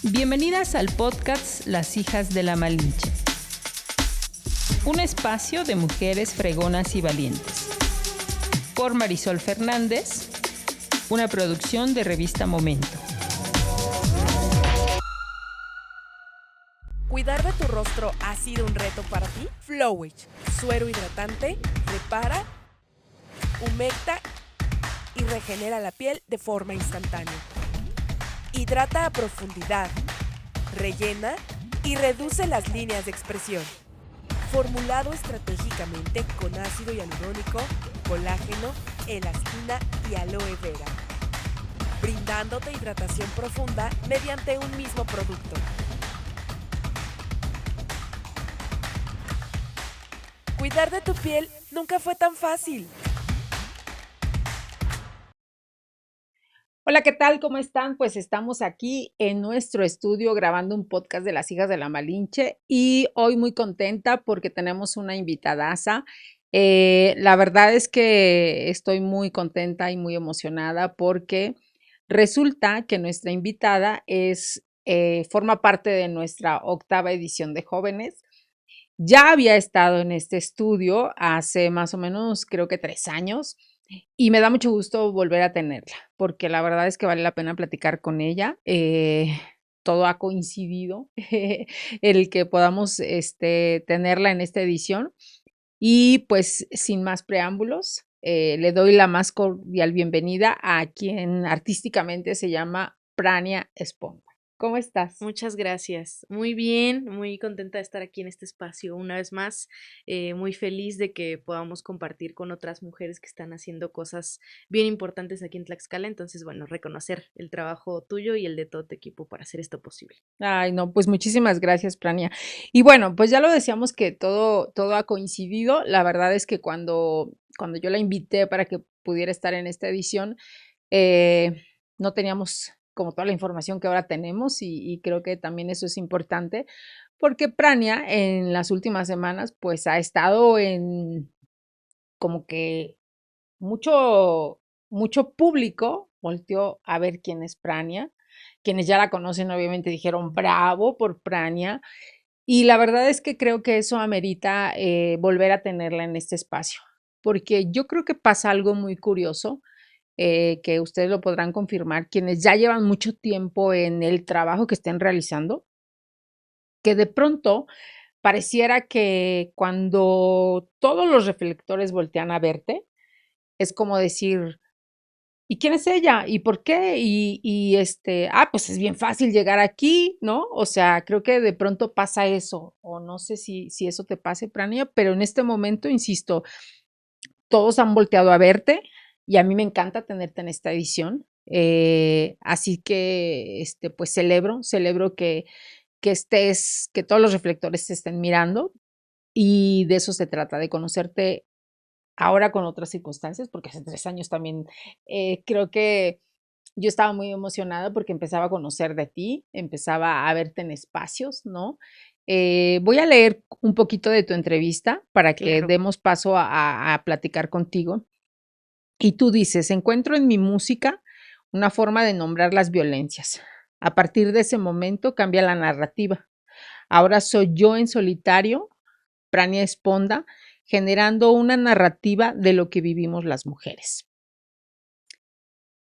Bienvenidas al podcast Las Hijas de la Malinche, un espacio de mujeres fregonas y valientes. Por Marisol Fernández, una producción de Revista Momento. ¿Cuidar de tu rostro ha sido un reto para ti? Flowage, suero hidratante, repara, humecta y regenera la piel de forma instantánea. Hidrata a profundidad, rellena y reduce las líneas de expresión. Formulado estratégicamente con ácido hialurónico, colágeno, elastina y aloe vera, brindándote hidratación profunda mediante un mismo producto. Cuidar de tu piel nunca fue tan fácil. Hola, ¿qué tal? ¿Cómo están? Pues estamos aquí en nuestro estudio grabando un podcast de Las Hijas de la Malinche y hoy muy contenta porque tenemos una invitadaza. La verdad es que estoy muy contenta y muy emocionada porque resulta que nuestra invitada forma parte de nuestra 8ª edición de Jóvenes. Ya había estado en este estudio hace más o menos, creo que 3 años, y me da mucho gusto volver a tenerla, porque la verdad es que vale la pena platicar con ella. Todo ha coincidido el que podamos tenerla en esta edición. Y pues sin más preámbulos, le doy la más cordial bienvenida a quien artísticamente se llama Prania Esponda. ¿Cómo estás? Muchas gracias. Muy bien, muy contenta de estar aquí en este espacio una vez más, muy feliz de que podamos compartir con otras mujeres que están haciendo cosas bien importantes aquí en Tlaxcala. Entonces, bueno, reconocer el trabajo tuyo y el de todo tu equipo para hacer esto posible. Ay, no, pues muchísimas gracias, Prania. Y bueno, pues ya lo decíamos que todo ha coincidido. La verdad es que cuando yo la invité para que pudiera estar en esta edición, no teníamos como toda la información que ahora tenemos y creo que también eso es importante porque Prania en las últimas semanas pues ha estado en como que mucho público volteó a ver quién es Prania. Quienes ya la conocen obviamente dijeron bravo por Prania y la verdad es que creo que eso amerita volver a tenerla en este espacio porque yo creo que pasa algo muy curioso que ustedes lo podrán confirmar, quienes ya llevan mucho tiempo en el trabajo que estén realizando, que de pronto pareciera que cuando todos los reflectores voltean a verte, es como decir, ¿y quién es ella? ¿Y por qué? Pues es bien fácil llegar aquí, ¿no? O sea, creo que de pronto pasa eso, o no sé si eso te pase, Prania, pero en este momento, insisto, todos han volteado a verte y a mí me encanta tenerte en esta edición. Así que, pues celebro que todos los reflectores te estén mirando y de eso se trata, de conocerte ahora con otras circunstancias, porque hace 3 años también creo que yo estaba muy emocionada porque empezaba a conocer de ti, empezaba a verte en espacios, ¿no? Voy a leer un poquito de tu entrevista para que Claro. demos paso a platicar contigo. Y tú dices, encuentro en mi música una forma de nombrar las violencias. A partir de ese momento cambia la narrativa. Ahora soy yo en solitario, Prania Esponda, generando una narrativa de lo que vivimos las mujeres.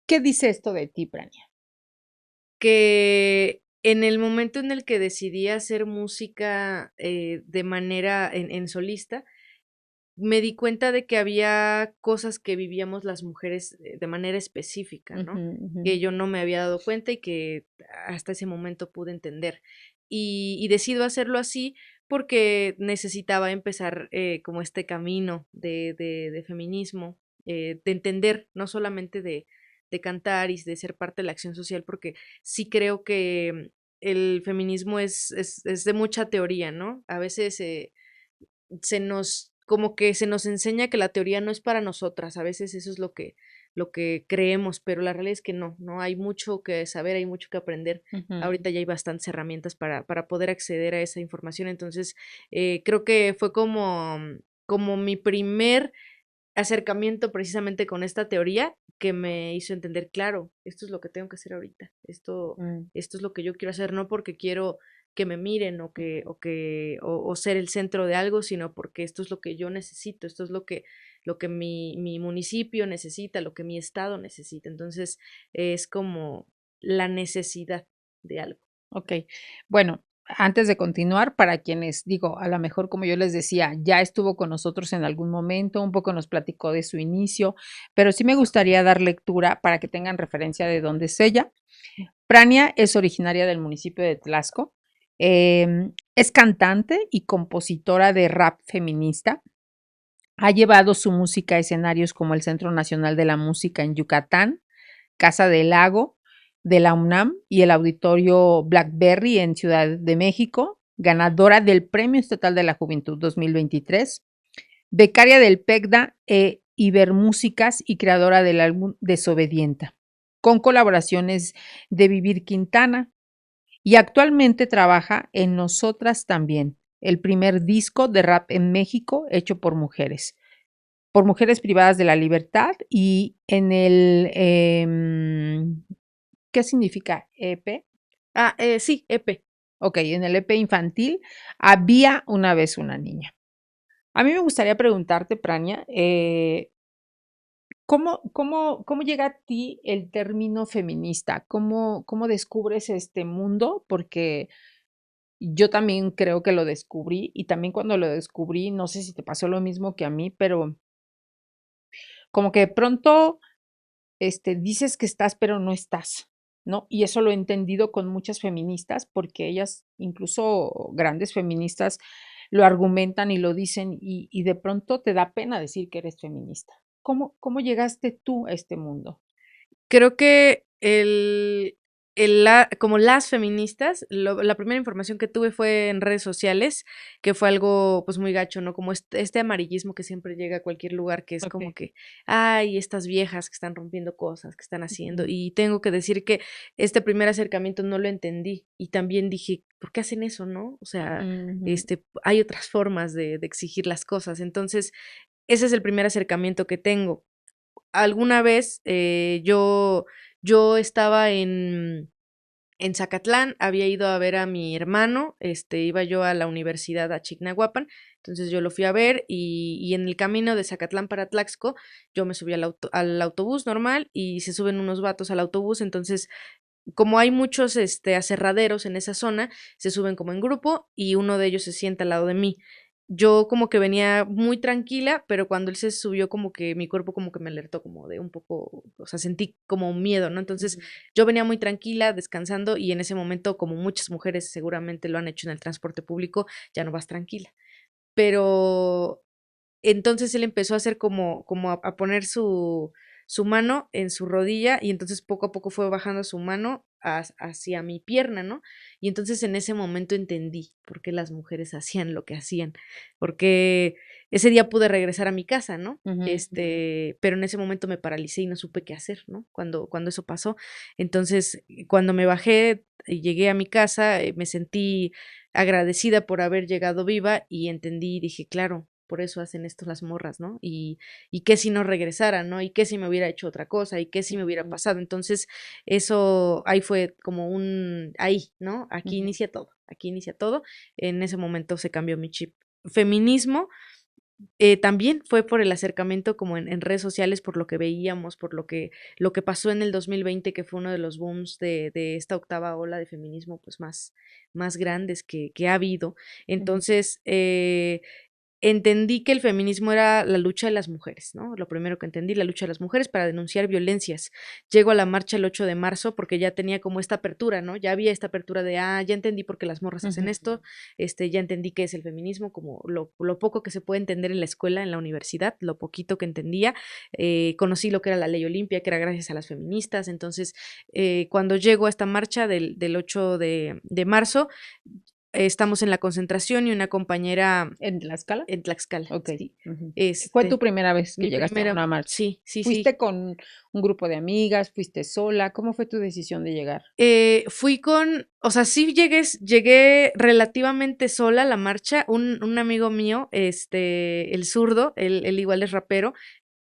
¿Qué dice esto de ti, Prania? Que en el momento en el que decidí hacer música de manera en solista, me di cuenta de que había cosas que vivíamos las mujeres de manera específica, ¿no? Que yo no me había dado cuenta y que hasta ese momento pude entender. Y decido hacerlo así porque necesitaba empezar como este camino de feminismo, de entender, no solamente de cantar y de ser parte de la acción social, porque sí creo que el feminismo es de mucha teoría, ¿no? A veces como que se nos enseña que la teoría no es para nosotras, a veces eso es lo que creemos, pero la realidad es que no, hay mucho que saber, hay mucho que aprender. Ahorita ya hay bastantes herramientas para poder acceder a esa información, entonces creo que fue como mi primer acercamiento precisamente con esta teoría que me hizo entender, claro, esto es lo que tengo que hacer ahorita, esto es lo que yo quiero hacer, no porque quiero que me miren o ser el centro de algo, sino porque esto es lo que yo necesito, esto es lo que mi municipio necesita, lo que mi estado necesita. Entonces, es como la necesidad de algo. Ok, bueno, antes de continuar, para quienes digo, a lo mejor como yo les decía, ya estuvo con nosotros en algún momento, un poco nos platicó de su inicio, pero sí me gustaría dar lectura para que tengan referencia de dónde es ella. Prania es originaria del municipio de Tlaxco, es cantante y compositora de rap feminista. Ha llevado su música a escenarios como el Centro Nacional de la Música en Yucatán, Casa del Lago de la UNAM y el Auditorio Blackberry en Ciudad de México, ganadora del Premio Estatal de la Juventud 2023, becaria del PECDA e Ibermúsicas y creadora del álbum Desobedienta, con colaboraciones de Vivir Quintana, y actualmente trabaja en Nosotras también, el primer disco de rap en México hecho por mujeres privadas de la libertad, y en el ¿qué significa EP? Sí, EP. Ok, en el EP infantil había una vez una niña. A mí me gustaría preguntarte, Prania, ¿cómo llega a ti el término feminista? ¿Cómo descubres este mundo? Porque yo también creo que lo descubrí, y también cuando lo descubrí, no sé si te pasó lo mismo que a mí, pero como que de pronto dices que estás, pero no estás, ¿no? Y eso lo he entendido con muchas feministas, porque ellas, incluso grandes feministas, lo argumentan y lo dicen, y de pronto te da pena decir que eres feminista. ¿Cómo llegaste tú a este mundo? Creo que como las feministas, la primera información que tuve fue en redes sociales, que fue algo pues muy gacho, ¿no? Como este amarillismo que siempre llega a cualquier lugar, que es como Ok. que, ay, estas viejas que están rompiendo cosas, que están haciendo. Ujú, Y tengo que decir que este primer acercamiento no lo entendí. Y también dije, ¿por qué hacen eso, no? O sea, ujú, hay otras formas de exigir las cosas. Entonces, ese es el primer acercamiento que tengo. Alguna vez yo estaba en Zacatlán, había ido a ver a mi hermano, iba yo a la universidad a Chignahuapan, entonces yo lo fui a ver y en el camino de Zacatlán para Tlaxco, yo me subí al autobús normal y se suben unos vatos al autobús, entonces como hay muchos aserraderos en esa zona, se suben como en grupo y uno de ellos se sienta al lado de mí. Yo como que venía muy tranquila, pero cuando él se subió como que mi cuerpo como que me alertó como de un poco, o sea, sentí como un miedo, ¿no? Entonces ujú. yo venía muy tranquila, descansando y en ese momento, como muchas mujeres seguramente lo han hecho en el transporte público, ya no vas tranquila. Pero entonces él empezó a hacer como a poner su mano en su rodilla y entonces poco a poco fue bajando su mano hacia mi pierna, ¿no? Y entonces en ese momento entendí por qué las mujeres hacían lo que hacían, porque ese día pude regresar a mi casa, ¿no? Ujú, Pero en ese momento me paralicé y no supe qué hacer, ¿no? Cuando eso pasó. Entonces, cuando me bajé y llegué a mi casa, me sentí agradecida por haber llegado viva y entendí y dije, claro, por eso hacen esto las morras, ¿no? Y qué si no regresara, ¿no? Y qué si me hubiera hecho otra cosa, y qué si me hubiera ujú, pasado. Entonces, eso ahí fue como ahí, ¿no? ujú. Aquí inicia todo. En ese momento se cambió mi chip. Feminismo también fue por el acercamiento como en redes sociales, por lo que veíamos, por lo que pasó en el 2020, que fue uno de los booms de esta octava ola de feminismo, pues más grandes que ha habido. Ujú. Entonces, entendí que el feminismo era la lucha de las mujeres, ¿no? Lo primero que entendí, la lucha de las mujeres para denunciar violencias. Llego a la marcha el 8 de marzo porque ya tenía como esta apertura, ¿no? Ya había esta apertura de, ya entendí por qué las morras hacen Ujú. esto, ya entendí qué es el feminismo, como lo poco que se puede entender en la escuela, en la universidad, lo poquito que entendía. Conocí lo que era la ley Olimpia, que era gracias a las feministas. Entonces, cuando llego a esta marcha del 8 de marzo, estamos en la concentración y una compañera ¿En Tlaxcala? en Tlaxcala, Ok. sí. Ujú. ¿Fue tu primera vez que Mi llegaste a primera, una marcha? sí, sí, sí. ¿Fuiste con un grupo de amigas? ¿Fuiste sola? ¿Cómo fue tu decisión de llegar? Fui o sea, sí llegué relativamente sola a la marcha. Un amigo mío, el zurdo, él igual es rapero,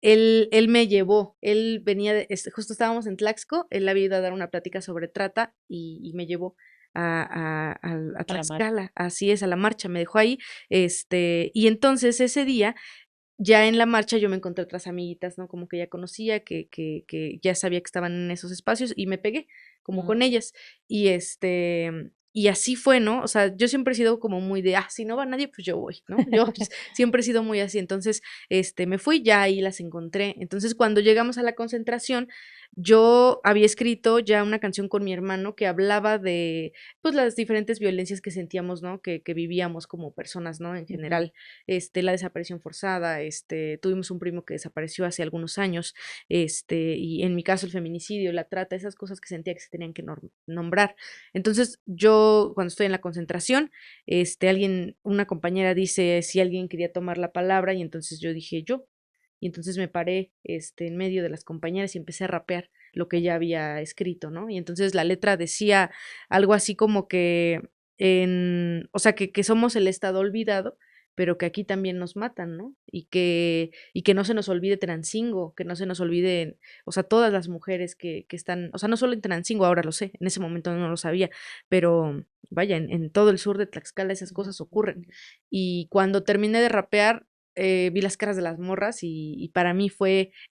él me llevó, él venía justo estábamos en Tlaxco, él había ido a dar una plática sobre trata y me llevó a A la marcha. Tlaxcala, así es, a la marcha, me dejó ahí, y entonces ese día, ya en la marcha yo me encontré otras amiguitas, ¿no? Como que ya conocía, que ya sabía que estaban en esos espacios y me pegué como con ellas. Y y así fue, ¿no? O sea, yo siempre he sido como muy de, si no va nadie, pues yo voy, ¿no? Yo siempre he sido muy así. Entonces, me fui, ya ahí las encontré. Entonces, cuando llegamos a la concentración, yo había escrito ya una canción con mi hermano que hablaba de, pues, las diferentes violencias que sentíamos, ¿no? Que vivíamos como personas, ¿no? En Ujú. general, la desaparición forzada, tuvimos un primo que desapareció hace algunos años, y en mi caso el feminicidio, la trata, esas cosas que sentía que se tenían que nombrar. Entonces, yo cuando estoy en la concentración, una compañera dice si alguien quería tomar la palabra y entonces yo dije yo. Y entonces me paré, en medio de las compañeras y empecé a rapear lo que ella había escrito, ¿no? Y entonces la letra decía algo así como que o sea, que somos el estado olvidado, pero que aquí también nos matan, ¿no? Y que no se nos olvide Transingo, que no se nos olvide, o sea, todas las mujeres que están, o sea, no solo en Transingo, ahora lo sé, en ese momento no lo sabía, pero vaya, en todo el sur de Tlaxcala esas cosas ocurren. Y cuando terminé de rapear, vi las caras de las morras y para mí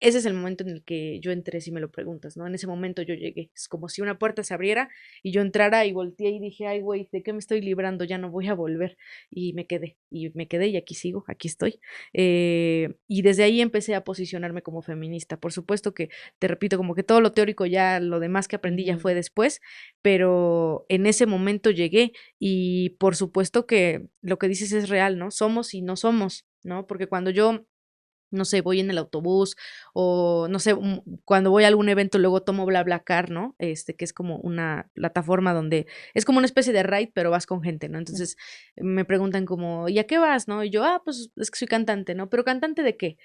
ese es el momento en el que yo entré, si me lo preguntas, ¿no? En ese momento yo llegué, es como si una puerta se abriera y yo entrara y volteé y dije, ay, güey, ¿de qué me estoy librando? Ya no voy a volver. Y me quedé y aquí sigo, aquí estoy. Y desde ahí empecé a posicionarme como feminista. Por supuesto que, te repito, como que todo lo teórico ya, lo demás que aprendí ya Ujú. fue después, pero en ese momento llegué y por supuesto que lo que dices es real, ¿no? Somos y no somos, ¿no? Porque cuando yo no sé, voy en el autobús o no sé, cuando voy a algún evento luego tomo BlaBlaCar, ¿no? Que es como una plataforma donde es como una especie de ride, pero vas con gente, ¿no? Mm. Entonces me preguntan como, ¿y a qué vas, no? Y yo, pues es que soy cantante, ¿no? ¿Pero cantante de qué?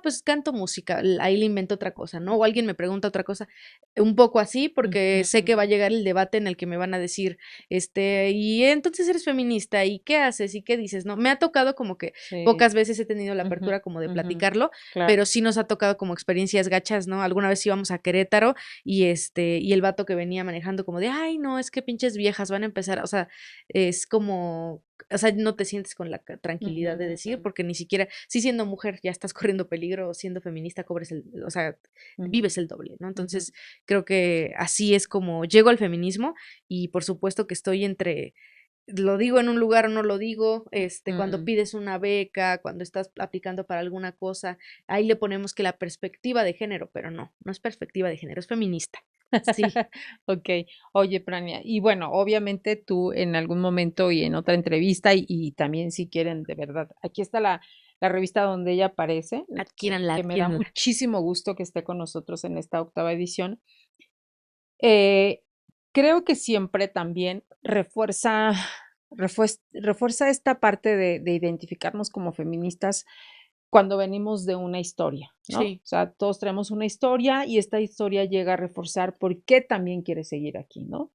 Pues canto música, ahí le invento otra cosa, ¿no? O alguien me pregunta otra cosa, un poco así, porque sé que va a Ujú. llegar el debate en el que me van a decir, y entonces eres feminista, ¿y qué haces? ¿Y qué dices? ¿No? Me ha tocado como que Sí. pocas veces he tenido la Ujú, apertura como de ujú. platicarlo, Claro. pero sí nos ha tocado como experiencias gachas, ¿no? Alguna vez íbamos a Querétaro y el vato que venía manejando como de, ay, no, es que pinches viejas van a empezar, o sea, es como, o sea, no te sientes con la Ujú, tranquilidad de decir, ujú, porque ni siquiera, sí siendo mujer ya estás corriendo peligro, siendo feminista o sea, ujú, vives el doble, ¿no? ujú. Entonces, creo que así es como llego al feminismo y por supuesto que estoy entre lo digo en un lugar o no lo digo, cuando Mm. pides una beca, cuando estás aplicando para alguna cosa, ahí le ponemos que la perspectiva de género, pero no es perspectiva de género, es feminista. Sí, Okey. Oye, Prania, y bueno, obviamente tú en algún momento y en otra entrevista, y también si quieren, de verdad, aquí está la revista donde ella aparece, adquiéranla, que me da adquiéranla. muchísimo gusto que esté con nosotros en esta octava edición. Eh, Creo que siempre también refuerza esta parte de identificarnos como feministas cuando venimos de una historia, ¿no? O Sí, sea, todos traemos una historia y esta historia llega a reforzar por qué también quieres seguir aquí, ¿no?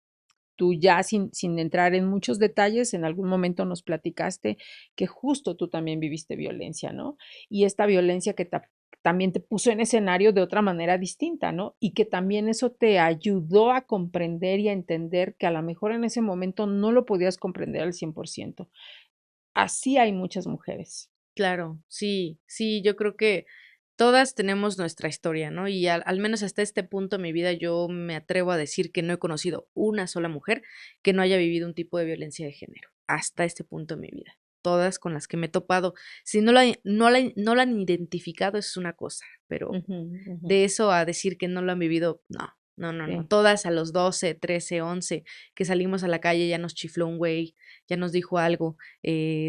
Tú ya sin entrar en muchos detalles, en algún momento nos platicaste que justo tú también viviste violencia, ¿no? Y esta violencia que también te puso en escenario de otra manera distinta, ¿no? Y que también eso te ayudó a comprender y a entender que a lo mejor en ese momento no lo podías comprender al 100%. Así hay muchas mujeres. claro, sí, sí, yo creo que todas tenemos nuestra historia, ¿no? Y al menos hasta este punto de mi vida yo me atrevo a decir que no he conocido una sola mujer que no haya vivido un tipo de violencia de género, hasta este punto de mi vida. Todas con las que me he topado, si no la han identificado, eso es una cosa, pero Ujú, ujú. de eso a decir que no lo han vivido, no, no, no, no. Sí. Todas a los 12, 13, 11 que salimos a la calle ya nos chifló un güey, ya nos dijo algo,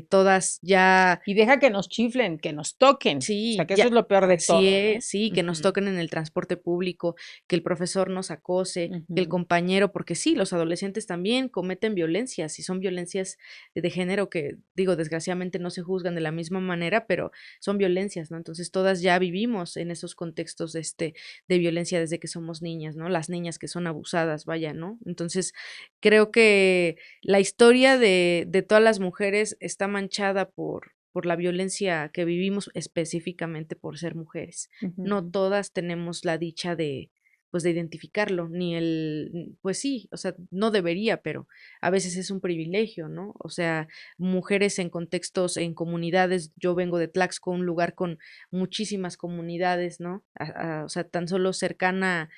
todas ya. Y deja que nos chiflen, que nos toquen. O sea, Sí, que eso ya, es lo peor de así todo, ¿no? es, sí, que nos Ujú, toquen en el transporte público, que el profesor nos acose, que el ujú. compañero, porque sí, los adolescentes también cometen violencias y son violencias de género que, digo, desgraciadamente no se juzgan de la misma manera, pero son violencias, ¿no? Entonces todas ya vivimos en esos contextos de violencia desde que somos niñas, ¿no? Las niñas que son abusadas, vaya, ¿no? Entonces creo que la historia de todas las mujeres está manchada por la violencia que vivimos específicamente por ser mujeres. No todas tenemos la dicha de, pues, de identificarlo, ni pues sí, o sea, no debería, pero a veces es un privilegio, ¿no? O sea, mujeres en contextos, en comunidades, yo vengo de Tlaxco, un lugar con muchísimas comunidades, ¿no? O sea, tan solo cercana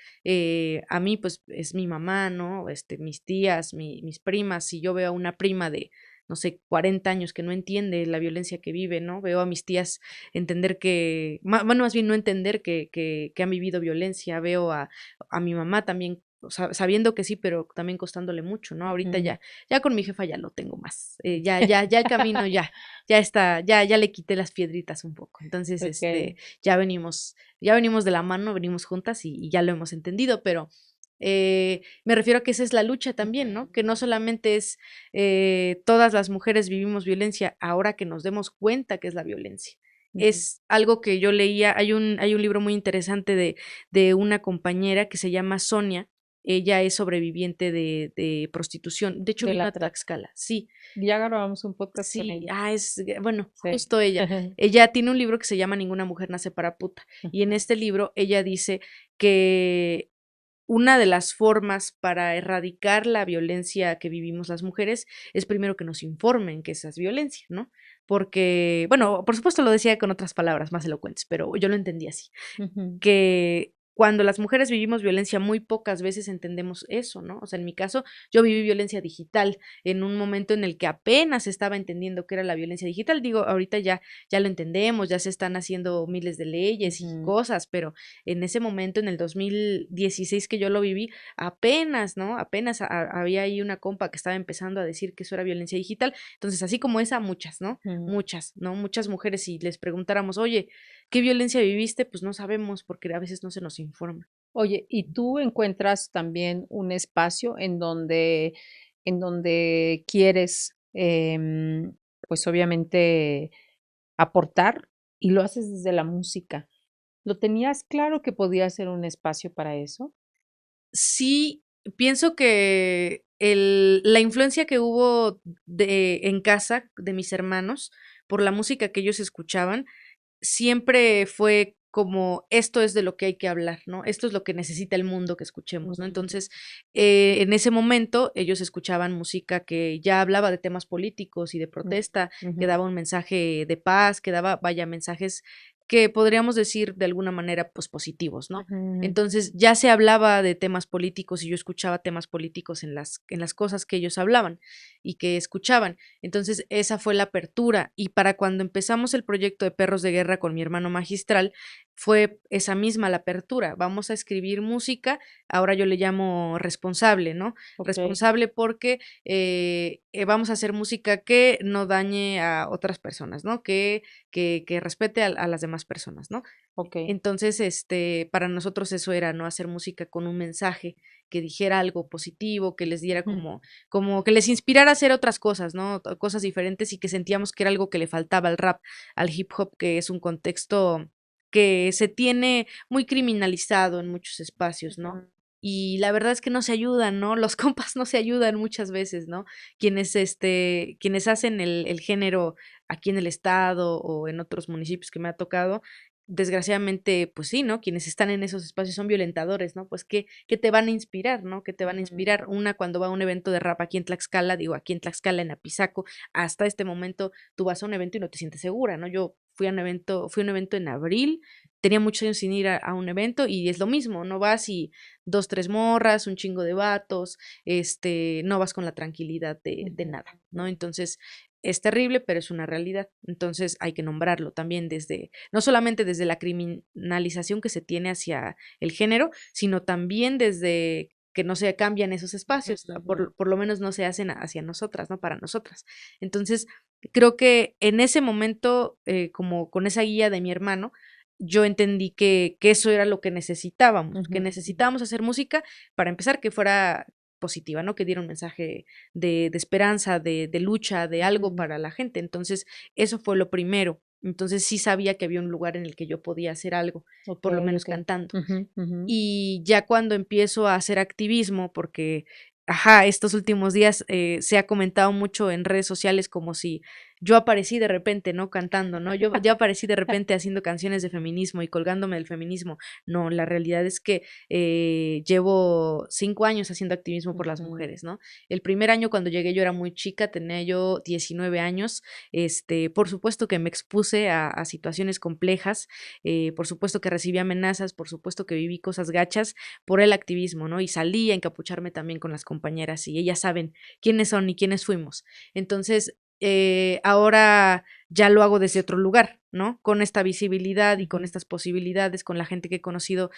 a mí, pues es mi mamá, ¿no? Mis tías, mis primas, si yo veo a una prima de, no sé, 40 años que no entiende la violencia que vive, ¿no? Veo a mis tías entender bueno, más bien no entender que han vivido violencia, veo a mi mamá también, o sea, sabiendo que sí, pero también costándole mucho, ¿no? Ahorita ya con mi jefa ya lo tengo más, ya el camino ya está, ya le quité las piedritas un poco, entonces, Ok. ya venimos de la mano, venimos juntas y ya lo hemos entendido, pero me refiero a que esa es la lucha también, ¿no? Que no solamente es todas las mujeres vivimos violencia, ahora que nos demos cuenta que es la violencia. Es algo que yo leía, hay un libro muy interesante de una compañera que se llama Sonia, ella es sobreviviente de prostitución, de hecho De vino la a Tlaxcala, sí, Ya grabamos un podcast con sí, ella. bueno, Sí. justo ella tiene un libro que se llama Ninguna mujer nace para puta, y en este libro ella dice que una de las formas para erradicar la violencia que vivimos las mujeres es primero que nos informen que esa es violencia, ¿no? Porque, bueno, por supuesto lo decía con otras palabras más elocuentes, pero yo lo entendí así, Ujú. que cuando las mujeres vivimos violencia, muy pocas veces entendemos eso, ¿no? O sea, en mi caso, yo viví violencia digital en un momento en el que apenas estaba entendiendo qué era la violencia digital. Digo, ahorita ya lo entendemos, ya se están haciendo miles de leyes y Ujú. cosas, pero en ese momento, en el 2016 que yo lo viví, apenas, ¿no? Apenas había ahí una compa que estaba empezando a decir que eso era violencia digital. Entonces, así como esa, muchas, ¿no? Ujú. Muchas, ¿no? Muchas mujeres, si les preguntáramos, oye, ¿qué violencia viviste? Pues no sabemos porque a veces no se nos informa. Oye, ¿y tú encuentras también un espacio en donde quieres, pues obviamente aportar y lo haces desde la música? ¿Lo tenías claro que podía ser un espacio para eso? Sí, pienso que la influencia que hubo en casa de mis hermanos por la música que ellos escuchaban siempre fue como esto es de lo que hay que hablar, ¿no? Esto es lo que necesita el mundo que escuchemos, ¿no? Ujú. Entonces, en ese momento ellos escuchaban música que ya hablaba de temas políticos y de Mm, protesta, que ujú, daba un mensaje de paz, que daba, vaya, mensajes que podríamos decir de alguna manera, pues positivos, ¿no? ujú, Entonces ya se hablaba de temas políticos y yo escuchaba temas políticos en las cosas que ellos hablaban y que escuchaban. Entonces, esa fue la apertura. Y para cuando empezamos el proyecto de Perros de Guerra con mi hermano magistral, fue esa misma la apertura. Vamos a escribir música, ahora yo le llamo responsable, ¿no? okey, Responsable porque vamos a hacer música que no dañe a otras personas, ¿no? Que respete a las demás personas, ¿no? okey. Entonces, para nosotros eso era, ¿no? Hacer música con un mensaje que dijera algo positivo, que les diera Mm, como que les inspirara a hacer otras cosas, ¿no? Cosas diferentes y que sentíamos que era algo que le faltaba al rap, al hip hop, que es un contexto que se tiene muy criminalizado en muchos espacios, ¿no? ujú, Y la verdad es que no se ayudan, ¿no? Los compas no se ayudan muchas veces, ¿no? Quienes hacen el género aquí en el estado o en otros municipios que me ha tocado, desgraciadamente, pues sí, ¿no? Quienes están en esos espacios son violentadores, ¿no? Pues ¿qué te van a inspirar, ¿no? ¿Qué te van a ujú, inspirar? Una cuando va a un evento de rap aquí en Tlaxcala, digo, aquí en Tlaxcala, en Apizaco, hasta este momento tú vas a un evento y no te sientes segura, ¿no? Yo fui a un evento en abril, tenía muchos años sin ir a un evento y es lo mismo, no vas y dos, tres morras, un chingo de vatos, no vas con la tranquilidad de ujú, nada, ¿no? Entonces, es terrible, pero es una realidad. Entonces hay que nombrarlo también no solamente desde la criminalización que se tiene hacia el género, sino también desde que no se cambian esos espacios, ujú, ujú. por lo menos no se hacen hacia nosotras, ¿no? Para nosotras. Entonces, creo que en ese momento, como con esa guía de mi hermano, yo entendí que eso era lo que Ujú, necesitábamos hacer música, para empezar, que fuera positiva, ¿no? Que diera un mensaje de esperanza, de lucha, de algo ujú. para la gente. Entonces, eso fue lo primero. Entonces, sí sabía que había un lugar en el que yo podía hacer algo, por lo Okey, menos okey. cantando. Ujú, ujú, Y ya cuando empiezo a hacer activismo, porque, ajá, estos últimos días se ha comentado mucho en redes sociales como si yo aparecí de repente, ¿no? Cantando, ¿no? Yo aparecí de repente haciendo canciones de feminismo y colgándome del feminismo. No, la realidad es que llevo 5 años haciendo activismo por las Ujú. mujeres, ¿no? El primer año cuando llegué yo era muy chica, tenía yo 19 años, por supuesto que me expuse a situaciones complejas, por supuesto que recibí amenazas, por supuesto que viví cosas gachas por el activismo, ¿no? Y salí a encapucharme también con las compañeras y ellas saben quiénes son y quiénes fuimos. Entonces, ahora ya lo hago desde otro lugar, ¿no? Con esta visibilidad y con Ujú. estas posibilidades, con la gente que he conocido,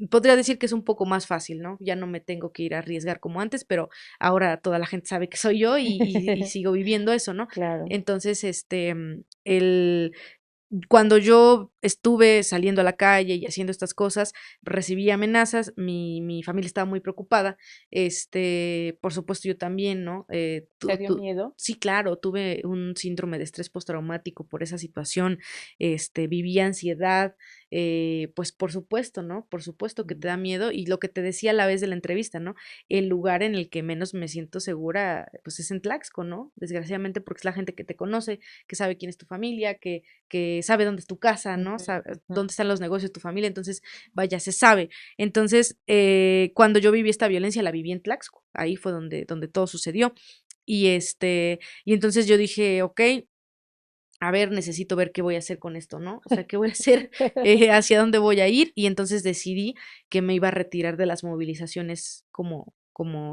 podría decir que es un poco más fácil, ¿no? Ya no me tengo que ir a arriesgar como antes, pero ahora toda la gente sabe que soy yo y sigo viviendo eso, ¿no? Claro. Entonces, cuando yo estuve saliendo a la calle y haciendo estas cosas, recibí amenazas, mi familia estaba muy preocupada, por supuesto yo también, ¿no? ¿Te dio miedo? Sí, claro, tuve un síndrome de estrés postraumático por esa situación, viví ansiedad, pues por supuesto, ¿no? Por supuesto que te da miedo y lo que te decía a la vez de la entrevista, ¿no? El lugar en el que menos me siento segura, pues es en Tlaxco, ¿no? Desgraciadamente porque es la gente que te conoce, que sabe quién es tu familia, que sabe dónde es tu casa, ¿no? Ujú, Sabe ujú. dónde están los negocios de tu familia, entonces, vaya, se sabe. Entonces, cuando yo viví esta violencia, la viví en Tlaxco, ahí fue donde todo sucedió. Y entonces yo dije, ok, a ver, necesito ver qué voy a hacer con esto, ¿no? O sea, ¿qué voy a hacer? ¿Hacia dónde voy a ir? Y entonces decidí que me iba a retirar de las movilizaciones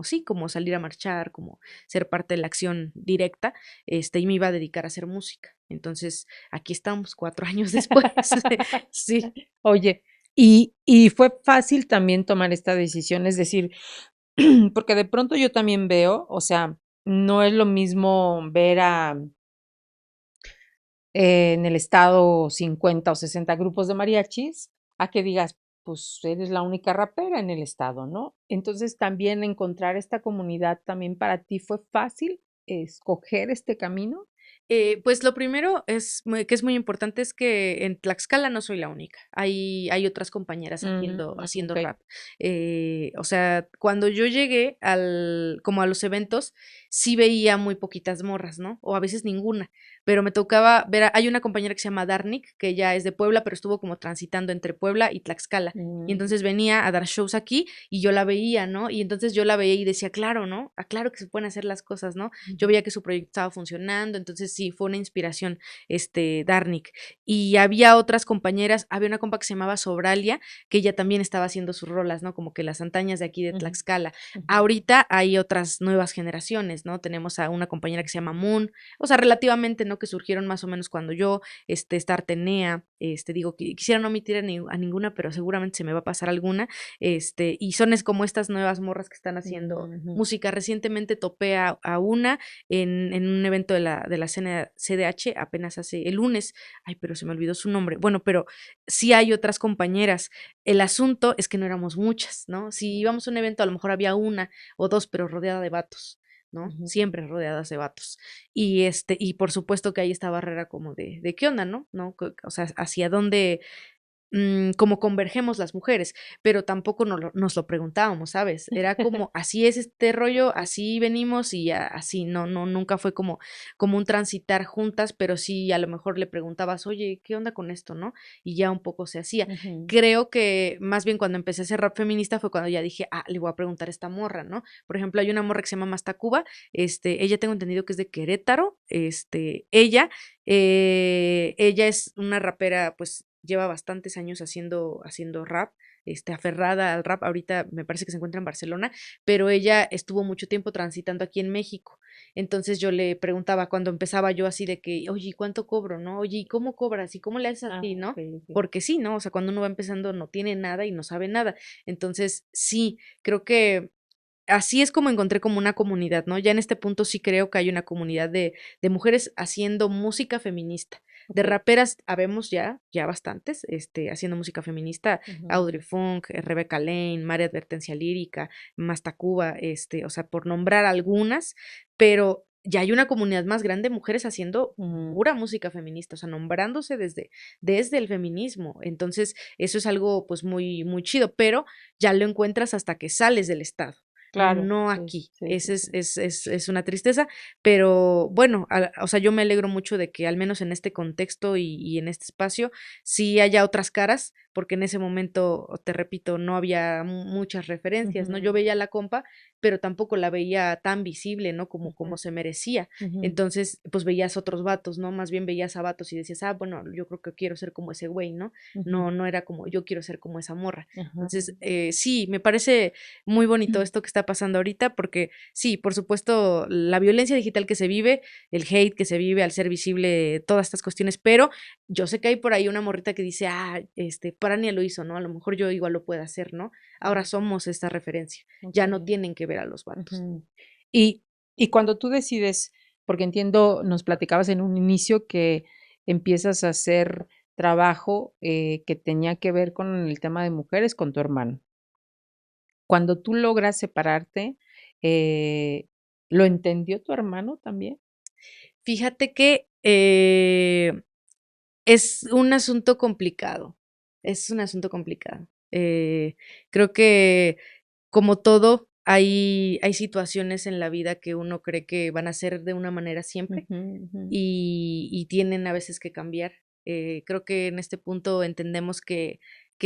sí, como salir a marchar, como ser parte de la acción directa, y me iba a dedicar a hacer música. Entonces, aquí estamos 4 años después. Sí. Oye, y fue fácil también tomar esta decisión, es decir, porque de pronto yo también veo, o sea, no es lo mismo ver en el estado 50 o 60 grupos de mariachis, a que digas, pues eres la única rapera en el estado, ¿no? Entonces también encontrar esta comunidad también para ti fue fácil escoger este camino. Pues lo primero que es muy importante es que en Tlaxcala no soy la única. Hay otras compañeras haciendo Ok. rap. O sea, cuando yo llegué como a los eventos, sí veía muy poquitas morras, ¿no? O a veces ninguna. Pero me tocaba ver, hay una compañera que se llama Darnik, que ella es de Puebla, pero estuvo como transitando entre Puebla y Tlaxcala. Y Mm, entonces venía a dar shows aquí y yo la veía, ¿no? Y entonces yo la veía y decía, claro, ¿no? Ah, claro que se pueden hacer las cosas, ¿no? Yo ujú, veía que su proyecto estaba funcionando, entonces sí, fue una inspiración, Darnik. Y había otras compañeras, había una compa que se llamaba Sobralia, que ella también estaba haciendo sus rolas, ¿no? Como que las antañas de aquí de ujú, Tlaxcala. ujú. Ahorita hay otras nuevas generaciones, ¿no? Tenemos a una compañera que se llama Moon, o sea, relativamente, ¿no? Que surgieron más o menos cuando yo, está Artenea, digo, quisiera no omitir a ninguna, pero seguramente se me va a pasar alguna, y son como estas nuevas morras que están haciendo Ujú. música. Recientemente topé a una en un evento de la CDH apenas hace el lunes. Ay, pero se me olvidó su nombre. Bueno, pero sí hay otras compañeras. El asunto es que no éramos muchas, ¿no? Si íbamos a un evento, a lo mejor había una o dos, pero rodeada de vatos. ¿No? Ujú. Siempre rodeadas de vatos. Y por supuesto que hay esta barrera como de qué onda, ¿no? ¿No? O sea, hacia dónde, como convergemos las mujeres, pero tampoco nos lo preguntábamos, ¿sabes? Era como, así es este rollo, así venimos y así, no, nunca fue como un transitar juntas, pero sí a lo mejor le preguntabas, oye, ¿qué onda con esto, no? Y ya un poco se hacía. Ujú. Creo que más bien cuando empecé a hacer rap feminista fue cuando ya dije, le voy a preguntar a esta morra, ¿no? Por ejemplo, hay una morra que se llama Mastacuba, ella tengo entendido que es de Querétaro, ella es una rapera, pues lleva bastantes años haciendo rap, aferrada al rap. Ahorita me parece que se encuentra en Barcelona, pero ella estuvo mucho tiempo transitando aquí en México. Entonces yo le preguntaba cuando empezaba yo así de que, oye, ¿y cuánto cobro, no? Oye, ¿y cómo cobras? ¿Y cómo le haces Ah, así, no? okey, okey. Porque sí, ¿no? O sea, cuando uno va empezando no tiene nada y no sabe nada. Entonces, sí, creo que así es como encontré como una comunidad, ¿no? Ya en este punto sí creo que hay una comunidad de mujeres haciendo música feminista. De Okey. raperas habemos ya bastantes, haciendo música feminista, Ujú. Audrey Funk, Rebecca Lane, María Advertencia Lírica, Mastacuba, o sea, por nombrar algunas, pero ya hay una comunidad más grande de mujeres haciendo Ujú. pura música feminista, o sea, nombrándose desde el feminismo. Entonces, eso es algo pues muy, muy chido, pero ya lo encuentras hasta que sales del estado. Claro, no sí, aquí. sí, sí, Ese sí. es una tristeza, pero bueno, o sea, yo me alegro mucho de que al menos en este contexto y en este espacio sí haya otras caras, porque en ese momento, te repito, no había muchas referencias, ¿no? Yo Ujú, veía la compa, pero tampoco la veía tan visible, ¿no? Como ujú, se merecía. ujú, Entonces, pues veías otros vatos, ¿no? Más bien veías a vatos y decías, bueno, yo creo que quiero ser como ese güey, ¿no? ujú, No era como yo quiero ser como esa morra. ajá. Entonces, sí, me parece muy bonito esto que está pasando ahorita, porque sí, por supuesto, la violencia digital que se vive, el hate que se vive al ser visible, todas estas cuestiones, pero yo sé que hay por ahí una morrita que dice, Prania lo hizo, ¿no? A lo mejor yo igual lo puedo hacer, ¿no? Ahora Ujú, somos esta referencia, ya no okey. tienen que ver a los vatos. Ujú. Y y cuando tú decides, porque entiendo, nos platicabas en un inicio que empiezas a hacer trabajo, que tenía que ver con el tema de mujeres con tu hermano. Cuando tú logras separarte, eh, ¿lo entendió tu hermano también? Fíjate que es un asunto complicado, es un asunto complicado. Creo que como todo, hay situaciones en la vida que uno cree que van a ser de una manera siempre Ujú, ujú, y tienen a veces que cambiar. Creo que en este punto entendemos que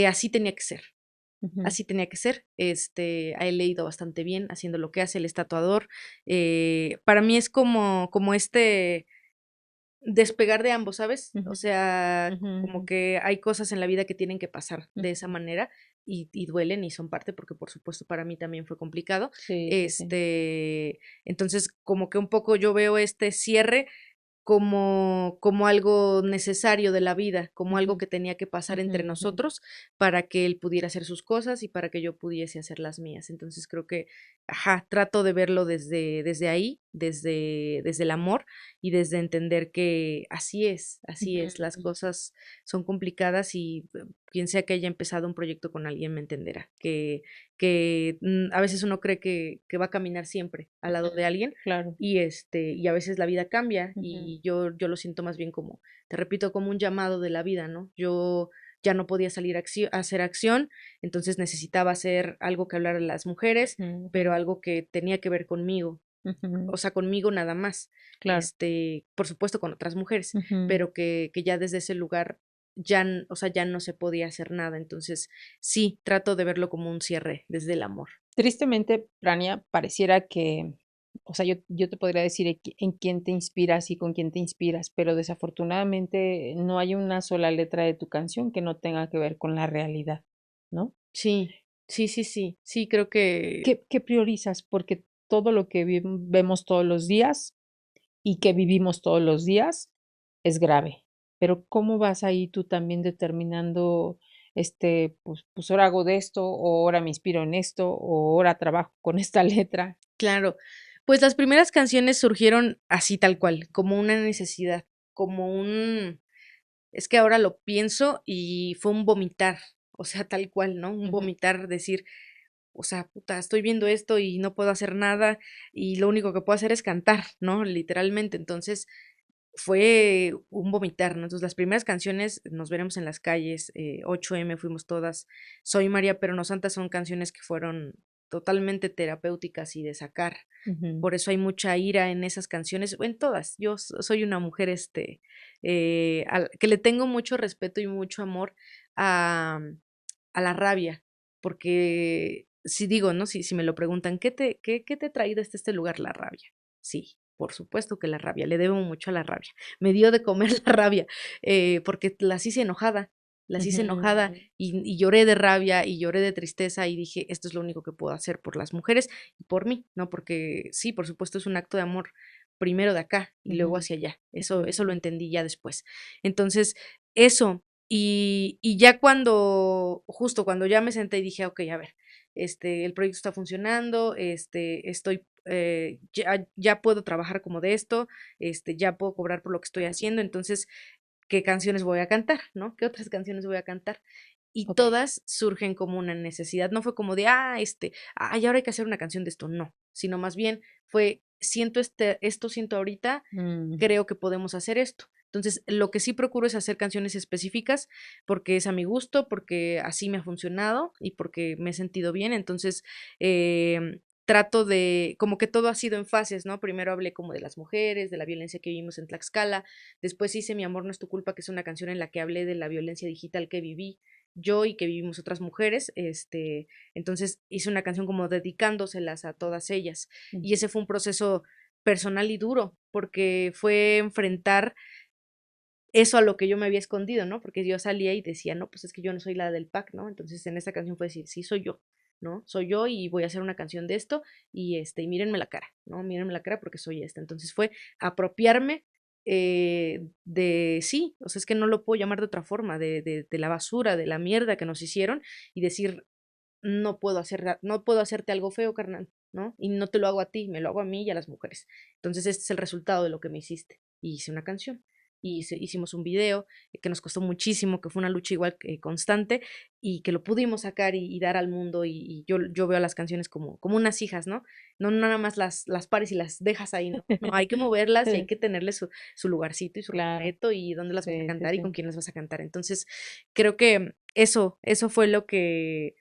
así tenía que ser. ujú, Así tenía que ser. A él le ha ido bastante bien haciendo lo que hace, él es tatuador. Para mí es como despegar de ambos, ¿sabes? O ujú, sea, ujú, como ujú, que hay cosas en la vida que tienen que pasar de esa ujú. manera y duelen y son parte, porque por supuesto para mí también fue complicado. Sí, sí, sí. Entonces, como que un poco yo veo este cierre como algo necesario de la vida, como Ujú, algo que tenía que pasar ujú, entre ujú, nosotros para que él pudiera hacer sus cosas y para que yo pudiese hacer las mías. Entonces creo que, ajá, trato de verlo desde ahí, desde el amor y desde entender que así ujú, es, las ujú. cosas son complicadas y quien sea que haya empezado un proyecto con alguien me entenderá, que a veces uno cree que va a caminar siempre al lado de alguien Claro. y a veces la vida cambia Ujú, y yo lo siento más bien como, te repito, como un llamado de la vida, ¿no? Yo ya no podía salir a hacer acción, entonces necesitaba hacer algo que hablar a las mujeres, ujú, pero ujú, algo que tenía que ver conmigo, ujú. o sea, conmigo nada más, Claro. por supuesto con otras mujeres, Ujú. pero que ya desde ese lugar o sea, ya no se podía hacer nada, entonces sí, trato de verlo como un cierre desde el amor. Tristemente, Prania, pareciera que, o sea, yo te podría decir en quién te inspiras y con quién te inspiras, pero desafortunadamente no hay una sola letra de tu canción que no tenga que ver con la realidad, ¿no? Sí, sí, creo que ¿Qué priorizas? Porque todo lo que vemos todos los días y que vivimos todos los días es grave. Pero, ¿cómo vas ahí tú también determinando, pues ahora hago de esto, o ahora me inspiro en esto, o ahora trabajo con esta letra? claro. Pues las primeras canciones surgieron así tal cual, como una necesidad, como un es que ahora lo pienso y fue un vomitar, o sea, tal cual, ¿no? Un Ujú, vomitar, decir, o sea, puta, estoy viendo esto y no puedo hacer nada y lo único que puedo hacer es cantar, ¿no? Literalmente. Entonces, fue un vomitar, ¿no? Entonces, las primeras canciones, Nos veremos en las calles, 8M fuimos todas, Soy María pero no santa, son canciones que fueron totalmente terapéuticas y de sacar. ujú, Por eso hay mucha ira en esas canciones, o en todas. Yo soy una mujer, que le tengo mucho respeto y mucho amor a, a la rabia, porque si digo, ¿no? Si me lo preguntan, ¿qué te ha traído hasta este lugar? La rabia. Sí, por supuesto que la rabia, le debo mucho a la rabia. Me dio de comer la rabia, porque las hice enojada ujú, y lloré de rabia y lloré de tristeza y dije, esto es lo único que puedo hacer por las mujeres y por mí, ¿no? Porque sí, por supuesto es un acto de amor primero de acá y luego ujú, hacia allá. ujú, Eso lo ujú, entendí ya después. Entonces, eso. Y ya justo cuando ya me senté y dije, ok, a ver, el proyecto está funcionando, ya puedo trabajar como de esto, ya puedo cobrar por lo que estoy haciendo, entonces qué canciones voy a cantar, ¿no? ¿Qué otras canciones voy a cantar? Y okey. todas surgen como una necesidad, no fue como de, ay, ahora hay que hacer una canción de esto, no, sino más bien fue, esto siento ahorita, Mm, creo que podemos hacer esto. Entonces, lo que sí procuro es hacer canciones específicas porque es a mi gusto, porque así me ha funcionado y porque me he sentido bien. Entonces, trato de, como que todo ha sido en fases, ¿no? Primero hablé como de las mujeres, de la violencia que vivimos en Tlaxcala, después hice Mi amor no es tu culpa, que es una canción en la que hablé de la violencia digital que viví yo y que vivimos otras mujeres, entonces hice una canción como dedicándoselas a todas ellas, y ese fue un proceso personal y duro, porque fue enfrentar eso a lo que yo me había escondido, ¿no? Porque yo salía y decía, no, pues es que yo no soy la del pack, ¿no? Entonces en esa canción fue decir, sí, soy yo, ¿no? Soy yo y voy a hacer una canción de esto y mírenme la cara, ¿no? Mírenme la cara porque soy esta. Entonces fue apropiarme sí, o sea, es que no lo puedo llamar de otra forma, de la basura, de la mierda que nos hicieron y decir, no puedo hacerte algo feo, carnal, ¿no? Y no te lo hago a ti, me lo hago a mí y a las mujeres. Entonces este es el resultado de lo que me hiciste. Y hice una canción. Y hicimos un video que nos costó muchísimo, que fue una lucha igual constante y que lo pudimos sacar y dar al mundo y yo veo a las canciones como unas hijas, ¿no? No nada más las pares y las dejas ahí, ¿no? No, hay que moverlas y hay que tenerles su lugarcito y su Claro, respeto y dónde las vas a sí, sí, cantar y con sí. quién las vas a cantar. Entonces, creo que eso fue lo que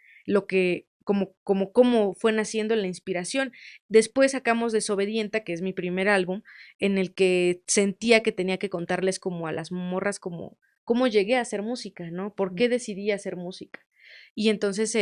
como fue naciendo la inspiración. Después sacamos Desobedienta, que es mi primer álbum, en el que sentía que tenía que contarles como a las morras como cómo llegué a hacer música, ¿no? ¿Por qué decidí hacer música? Y entonces,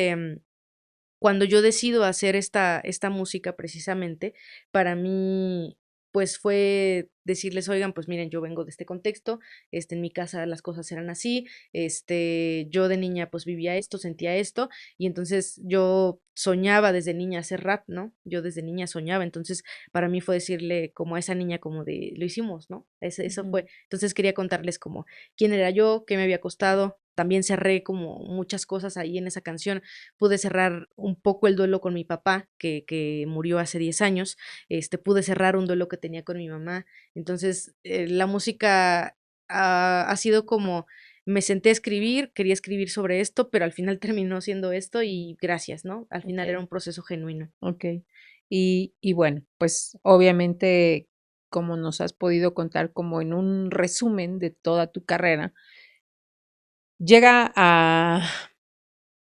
cuando yo decido hacer esta música precisamente, para mí, pues fue decirles, oigan, pues miren, yo vengo de este contexto, en mi casa las cosas eran así, yo de niña pues vivía esto, sentía esto, y entonces yo soñaba desde niña hacer rap, ¿no? Yo desde niña soñaba, entonces para mí fue decirle como a esa niña como de, lo hicimos, ¿no? Eso fue, entonces quería contarles como quién era yo, qué me había costado, también cerré como muchas cosas ahí en esa canción, pude cerrar un poco el duelo con mi papá, que murió hace 10 años, pude cerrar un duelo que tenía con mi mamá, entonces la música ha sido como, me senté a escribir, quería escribir sobre esto, pero al final terminó siendo esto y gracias, ¿no? Al final era Ok, un proceso genuino. ok. Y bueno, pues obviamente, como nos has podido contar como en un resumen de toda tu carrera, llega a,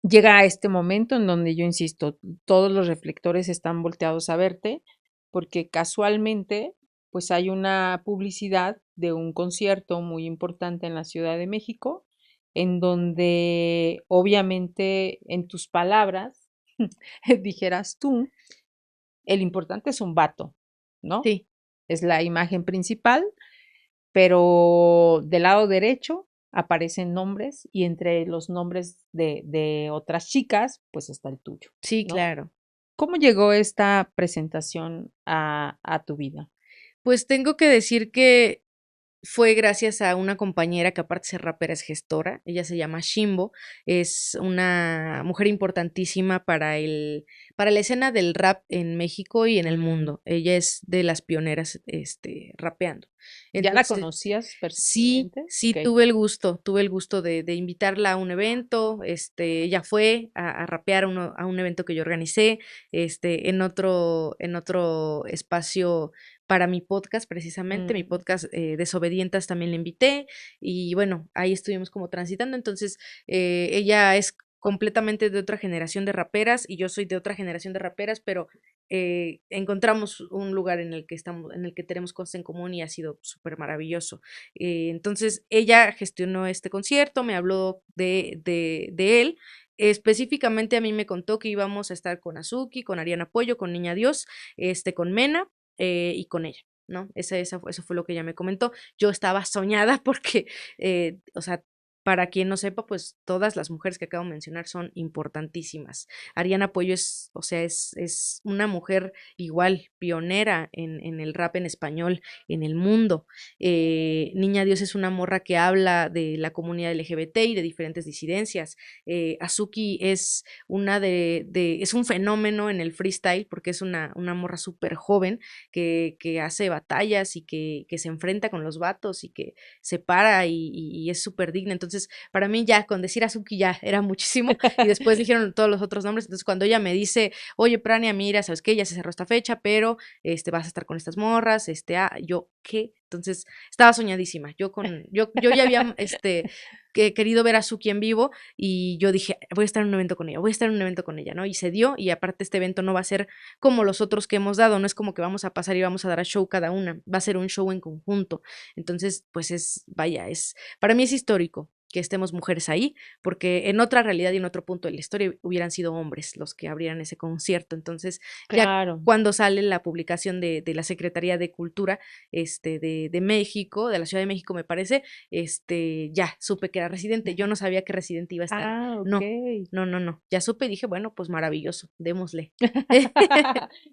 llega a este momento en donde yo insisto, todos los reflectores están volteados a verte, porque casualmente, pues hay una publicidad de un concierto muy importante en la Ciudad de México, en donde obviamente en tus palabras dijeras tú, el importante es un vato, ¿no? Sí, Es la imagen principal, pero del lado derecho aparecen nombres y entre los nombres de otras chicas, pues está el tuyo, sí, ¿no? claro. ¿Cómo llegó esta presentación a tu vida? Pues tengo que decir que fue gracias a una compañera que aparte de ser rapera es gestora, ella se llama Shimbo, es una mujer importantísima para la escena del rap en México y en el mundo. Ella es de las pioneras, rapeando. ¿Ya la Entonces, conocías sí, personalmente? sí, Ok. tuve el gusto de invitarla a un evento, ella fue a rapear a un evento que yo organicé, en otro espacio para mi podcast, precisamente, mi Mm, podcast Desobedientas también la invité, y bueno, ahí estuvimos como transitando, entonces ella es completamente de otra generación de raperas y yo soy de otra generación de raperas, pero encontramos un lugar en el que tenemos cosas en común y ha sido súper maravilloso. Entonces, ella gestionó este concierto, me habló de él. Específicamente a mí me contó que íbamos a estar con Azuki, con Ariana Pollo, con Niña Dios, con Mena y con ella, ¿no? Eso fue lo que ella me comentó. Yo estaba soñada porque, o sea, para quien no sepa, pues todas las mujeres que acabo de mencionar son importantísimas. Ariana Pollo o sea, es una mujer igual, pionera en el rap en español en el mundo. Niña Dios es una morra que habla de la comunidad LGBT y de diferentes disidencias. Azuki es es un fenómeno en el freestyle porque es una morra súper joven que hace batallas y que se enfrenta con los vatos y que se para y es súper digna. Entonces, para mí ya con decir Azuki ya era muchísimo y después dijeron todos los otros nombres. Entonces, cuando ella me dice, oye, Prania, mira, ¿sabes qué? Ya se cerró esta fecha, pero vas a estar con estas morras, yo, qué Entonces, estaba soñadísima. Yo ya había querido ver a Suki en vivo y yo dije, voy a estar en un evento con ella, voy a estar en un evento con ella, ¿no? Y se dio, y aparte este evento no va a ser como los otros que hemos dado, no es como que vamos a pasar y vamos a dar a show cada una, va a ser un show en conjunto. Entonces, pues vaya, para mí es histórico que estemos mujeres ahí, porque en otra realidad y en otro punto de la historia hubieran sido hombres los que abrieran ese concierto. Entonces, ya Claro. cuando sale la publicación de la Secretaría de Cultura de México, de la Ciudad de México, me parece, ya supe que era Residente. Yo no sabía que Residente iba a estar. Ah, No, okey. no, no, no. Ya supe y dije, bueno, pues maravilloso, démosle.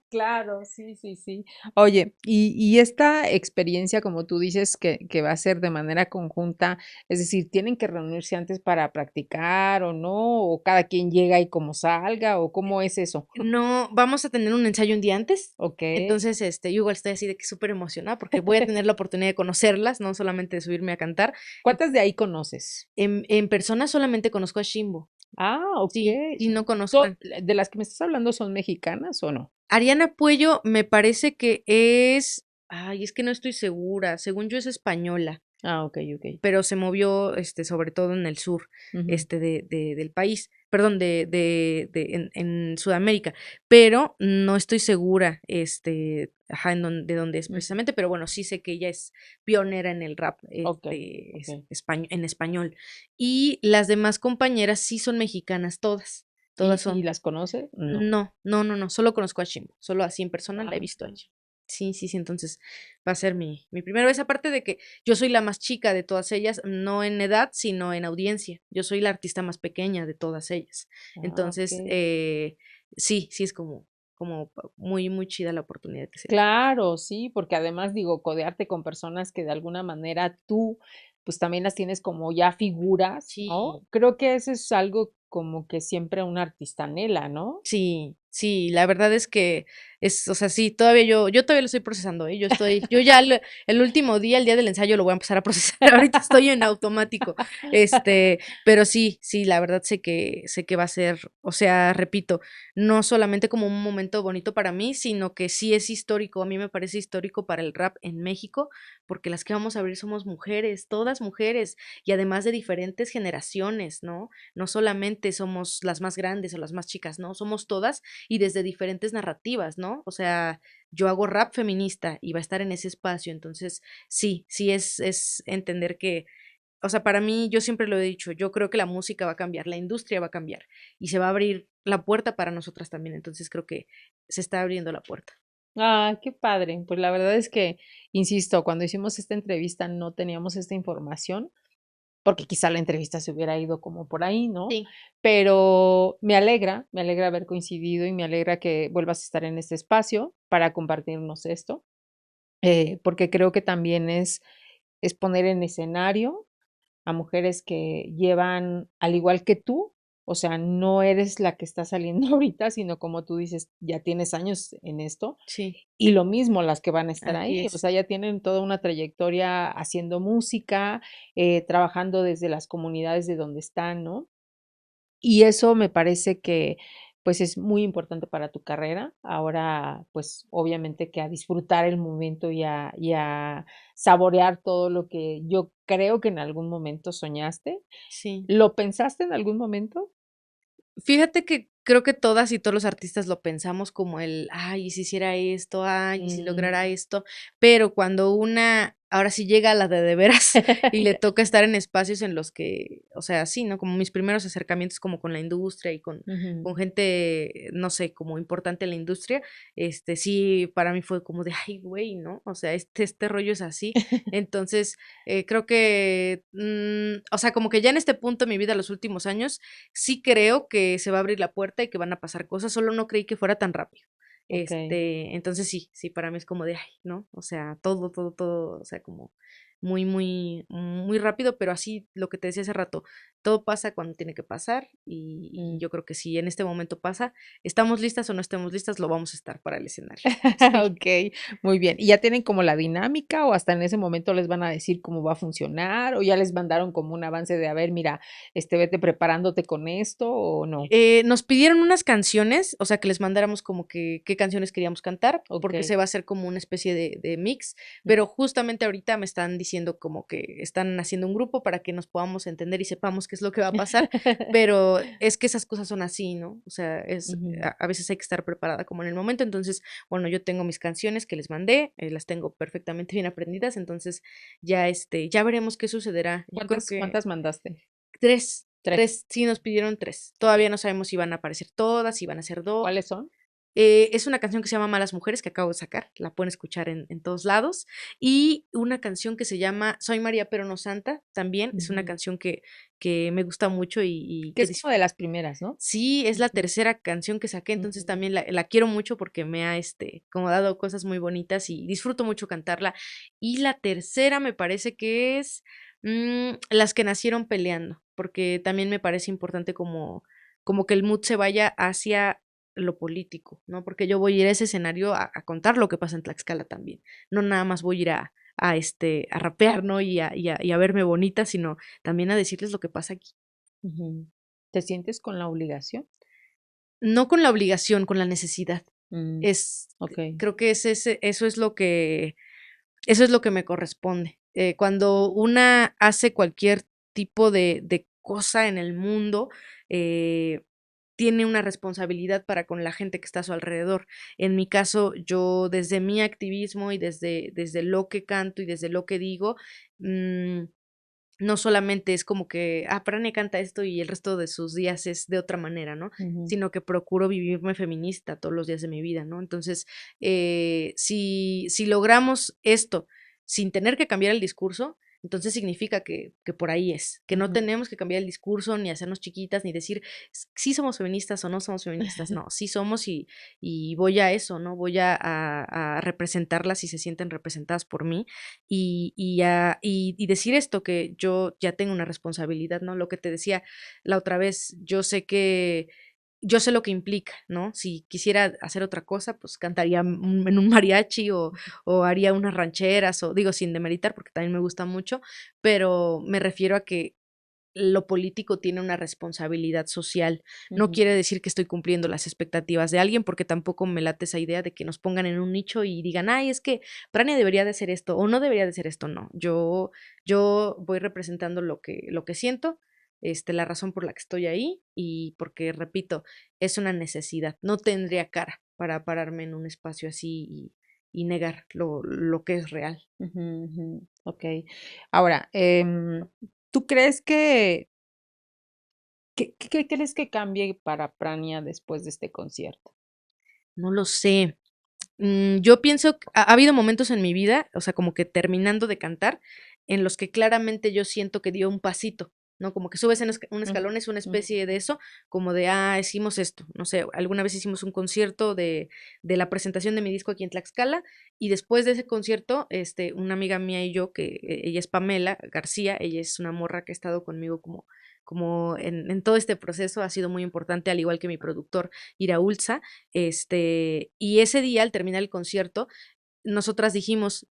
Claro, sí, sí, sí. Oye, y esta experiencia, como tú dices, que va a ser de manera conjunta, es decir, ¿tienen que reunirse antes para practicar o no? ¿O cada quien llega y como salga? ¿O cómo es eso? No, vamos a tener un ensayo un día antes. Okey. Entonces, yo igual estoy así de que súper emocionada porque voy a tener la oportunidad de conocerlas, no solamente de subirme a cantar. ¿Cuántas de ahí conoces? En persona solamente conozco a Shimbo. Ah, Sí, okey. sí, no conozco ¿De las que me estás hablando son mexicanas o no? Ariana Puello me parece que es que no estoy segura, según yo es española, Ah, okey, okey. pero se movió, sobre todo en el sur, Ujú. del país, perdón, en Sudamérica, pero no estoy segura, ajá, de dónde es Mm, precisamente, pero bueno, sí sé que ella es pionera en el rap, okey, okey. en español. Y las demás compañeras sí son mexicanas todas, todas ¿Y son. las conoces? No. No, no, no, no, solo conozco a Shimbo, solo así en persona la he Ah. visto a ella. Sí, sí, sí, entonces va a ser mi primera vez, aparte de que yo soy la más chica de todas ellas, no en edad, sino en audiencia. Yo soy la artista más pequeña de todas ellas. Ah, Entonces, okey. sí, sí es como muy, muy chida la oportunidad que se dio. Claro, sí, porque además, digo, codearte con personas que de alguna manera tú, pues, también las tienes como ya figuras, ¿no? Sí. Creo que eso es algo como que siempre un artista anhela, ¿no? Sí, sí, la verdad es que o sea, sí, todavía yo todavía lo estoy procesando, ¿eh? Yo ya el último día, el día del ensayo lo voy a empezar a procesar, ahorita estoy en automático, pero sí, sí, la verdad sé que va a ser, o sea, repito, no solamente como un momento bonito para mí, sino que sí es histórico, a mí me parece histórico para el rap en México, porque las que vamos a abrir somos mujeres, todas mujeres, y además de diferentes generaciones, ¿no? No solamente somos las más grandes o las más chicas, ¿no? Somos todas y desde diferentes narrativas, ¿no? O sea, yo hago rap feminista y va a estar en ese espacio, entonces sí, sí es entender que, o sea, para mí, yo siempre lo he dicho, yo creo que la música va a cambiar, la industria va a cambiar y se va a abrir la puerta para nosotras también, entonces creo que se está abriendo la puerta. Ah, qué padre. Pues la verdad es que, insisto, cuando hicimos esta entrevista no teníamos esta información, porque quizá la entrevista se hubiera ido como por ahí, ¿no? Sí, Pero me alegra haber coincidido y me alegra que vuelvas a estar en este espacio para compartirnos esto, porque creo que también es poner en escenario a mujeres que llevan, al igual que tú, o sea, no eres la que está saliendo ahorita, sino como tú dices, ya tienes años en esto, sí, y lo mismo las que van a estar así ahí, o es. sea, ya tienen toda una trayectoria haciendo música, trabajando desde las comunidades de donde están, ¿no? Y eso me parece que, pues, es muy importante para tu carrera. Ahora, pues, obviamente que a disfrutar el momento y a saborear todo lo que yo creo que en algún momento soñaste. Sí. ¿Lo pensaste en algún momento? Fíjate que creo que todas y todos los artistas lo pensamos como ay, ¿y si hiciera esto? Ay, ¿y si Mm. lograra esto? Pero cuando una ahora sí llega a la de veras y le toca estar en espacios en los que, o sea, sí, ¿no? Como mis primeros acercamientos como con la industria y Ujú. con gente, no sé, como importante en la industria, sí, para mí fue como de, ay, güey, ¿no? O sea, este rollo es así. Entonces, creo que, o sea, como que ya en este punto de mi vida, los últimos años, sí creo que se va a abrir la puerta y que van a pasar cosas, solo no creí que fuera tan rápido. Okey. Entonces sí, sí, para mí es como de, ay, ¿no? O sea, todo, todo, todo, o sea, como muy rápido, pero así lo que te decía hace rato, todo pasa cuando tiene que pasar y yo creo que si en este momento pasa, estamos listas o no estemos listas, lo vamos a estar para el escenario. Sí. Okey, muy bien. ¿Y ya tienen como la dinámica o hasta en ese momento les van a decir cómo va a funcionar o ya les mandaron como un avance de, a ver, mira, vete preparándote con esto o no? Nos pidieron unas canciones, o sea, que les mandáramos como que qué canciones queríamos cantar, porque Okey. se va a hacer como una especie de mix, Mm. pero justamente ahorita me están diciendo como que están haciendo un grupo para que nos podamos entender y sepamos qué es lo que va a pasar, pero es que esas cosas son así, ¿no? O sea, Ujú. a veces hay que estar preparada como en el momento, entonces, bueno, yo tengo mis canciones que les mandé, las tengo perfectamente bien aprendidas, entonces ya, ya veremos qué sucederá. Yo creo que ¿Cuántas mandaste? 3, 3. 3, sí, nos pidieron 3. Todavía no sabemos si van a aparecer todas, si van a ser 2. ¿Cuáles son? Es una canción que se llama Malas Mujeres, que acabo de sacar, la pueden escuchar en todos lados, y una canción que se llama Soy María pero no santa, también es una Ujú. canción que me gusta mucho y Que que es como de las primeras, ¿no? sí, es la Ujú, tercera canción que saqué, entonces ujú. también la quiero mucho porque me ha, como dado cosas muy bonitas y disfruto mucho cantarla. Y la tercera me parece que es, Las que nacieron peleando, porque también me parece importante como que el mood se vaya hacia lo político, ¿no? Porque yo voy a ir a ese escenario a contar lo que pasa en Tlaxcala también. No nada más voy a ir a rapear, ¿no? Y a verme bonita, sino también a decirles lo que pasa aquí. Ujú. ¿Te sientes con la obligación? No con la obligación, con la necesidad. Mm, Es okey. creo que eso es lo que me corresponde. Cuando una hace cualquier tipo de cosa en el mundo, eh, tiene una responsabilidad para con la gente que está a su alrededor. En mi caso, yo desde mi activismo y desde lo que canto y desde lo que digo, mm, no solamente es como que, Prane canta esto y el resto de sus días es de otra manera, ¿no? Ujú. Sino que procuro vivirme feminista todos los días de mi vida, ¿no? Entonces, si logramos esto sin tener que cambiar el discurso, entonces significa que por ahí es, que no Ujú. tenemos que cambiar el discurso, ni hacernos chiquitas, ni decir sí somos feministas o no somos feministas, no, sí somos y voy a eso, ¿no? Voy a representarlas si se sienten representadas por mí y decir esto, que yo ya tengo una responsabilidad, ¿no? Lo que te decía la otra vez, yo sé lo que implica, ¿no? Si quisiera hacer otra cosa, pues cantaría en un mariachi o haría unas rancheras, o digo, sin demeritar, porque también me gusta mucho, pero me refiero a que lo político tiene una responsabilidad social. No Ujú. quiere decir que estoy cumpliendo las expectativas de alguien, porque tampoco me late esa idea de que nos pongan en un nicho y digan, ay, es que Prania debería de hacer esto o no debería de hacer esto. No, yo voy representando lo que siento, la razón por la que estoy ahí y porque, repito, es una necesidad. No tendría cara para pararme en un espacio así y negar lo que es real. Ujú, ujú. Okey. Ahora, ¿tú crees que qué crees que cambie para Prania después de este concierto? No lo sé. Yo pienso que ha habido momentos en mi vida, o sea, como que terminando de cantar, en los que claramente yo siento que dio un pasito, ¿no? Como que subes en un Mm, escalón, es una ujú, especie de eso, como de, hicimos esto, no sé, alguna vez hicimos un concierto de la presentación de mi disco aquí en Tlaxcala, y después de ese concierto, una amiga mía y yo, que ella es Pamela García, ella es una morra que ha estado conmigo como en todo este proceso, ha sido muy importante, al igual que mi productor, Iraulza, y ese día, al terminar el concierto, nosotras dijimos,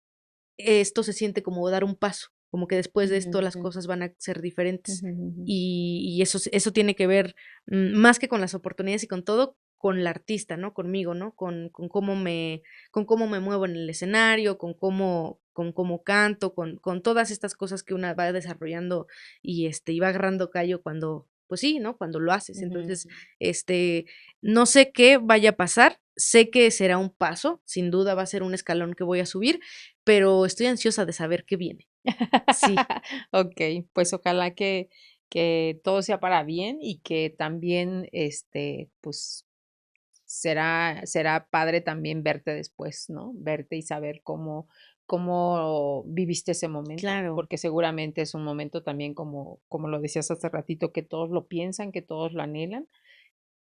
esto se siente como dar un paso, como que después de ujú, esto las ujú, cosas van a ser diferentes. ujú, ujú, Y eso tiene que ver, más que con las oportunidades y con todo, con la artista, ¿no? Conmigo, ¿no? Con cómo me muevo en el escenario, con cómo canto, con todas estas cosas que una va desarrollando y va agarrando callo cuando, pues sí, ¿no? Cuando lo haces. ujú, Entonces, ujú. no sé qué vaya a pasar, sé que será un paso, sin duda va a ser un escalón que voy a subir, pero estoy ansiosa de saber qué viene. Sí, Okey, pues ojalá que todo sea para bien y que también, pues, será padre también verte después, ¿no? Verte y saber cómo viviste ese momento, claro. porque seguramente es un momento también como lo decías hace ratito, que todos lo piensan, que todos lo anhelan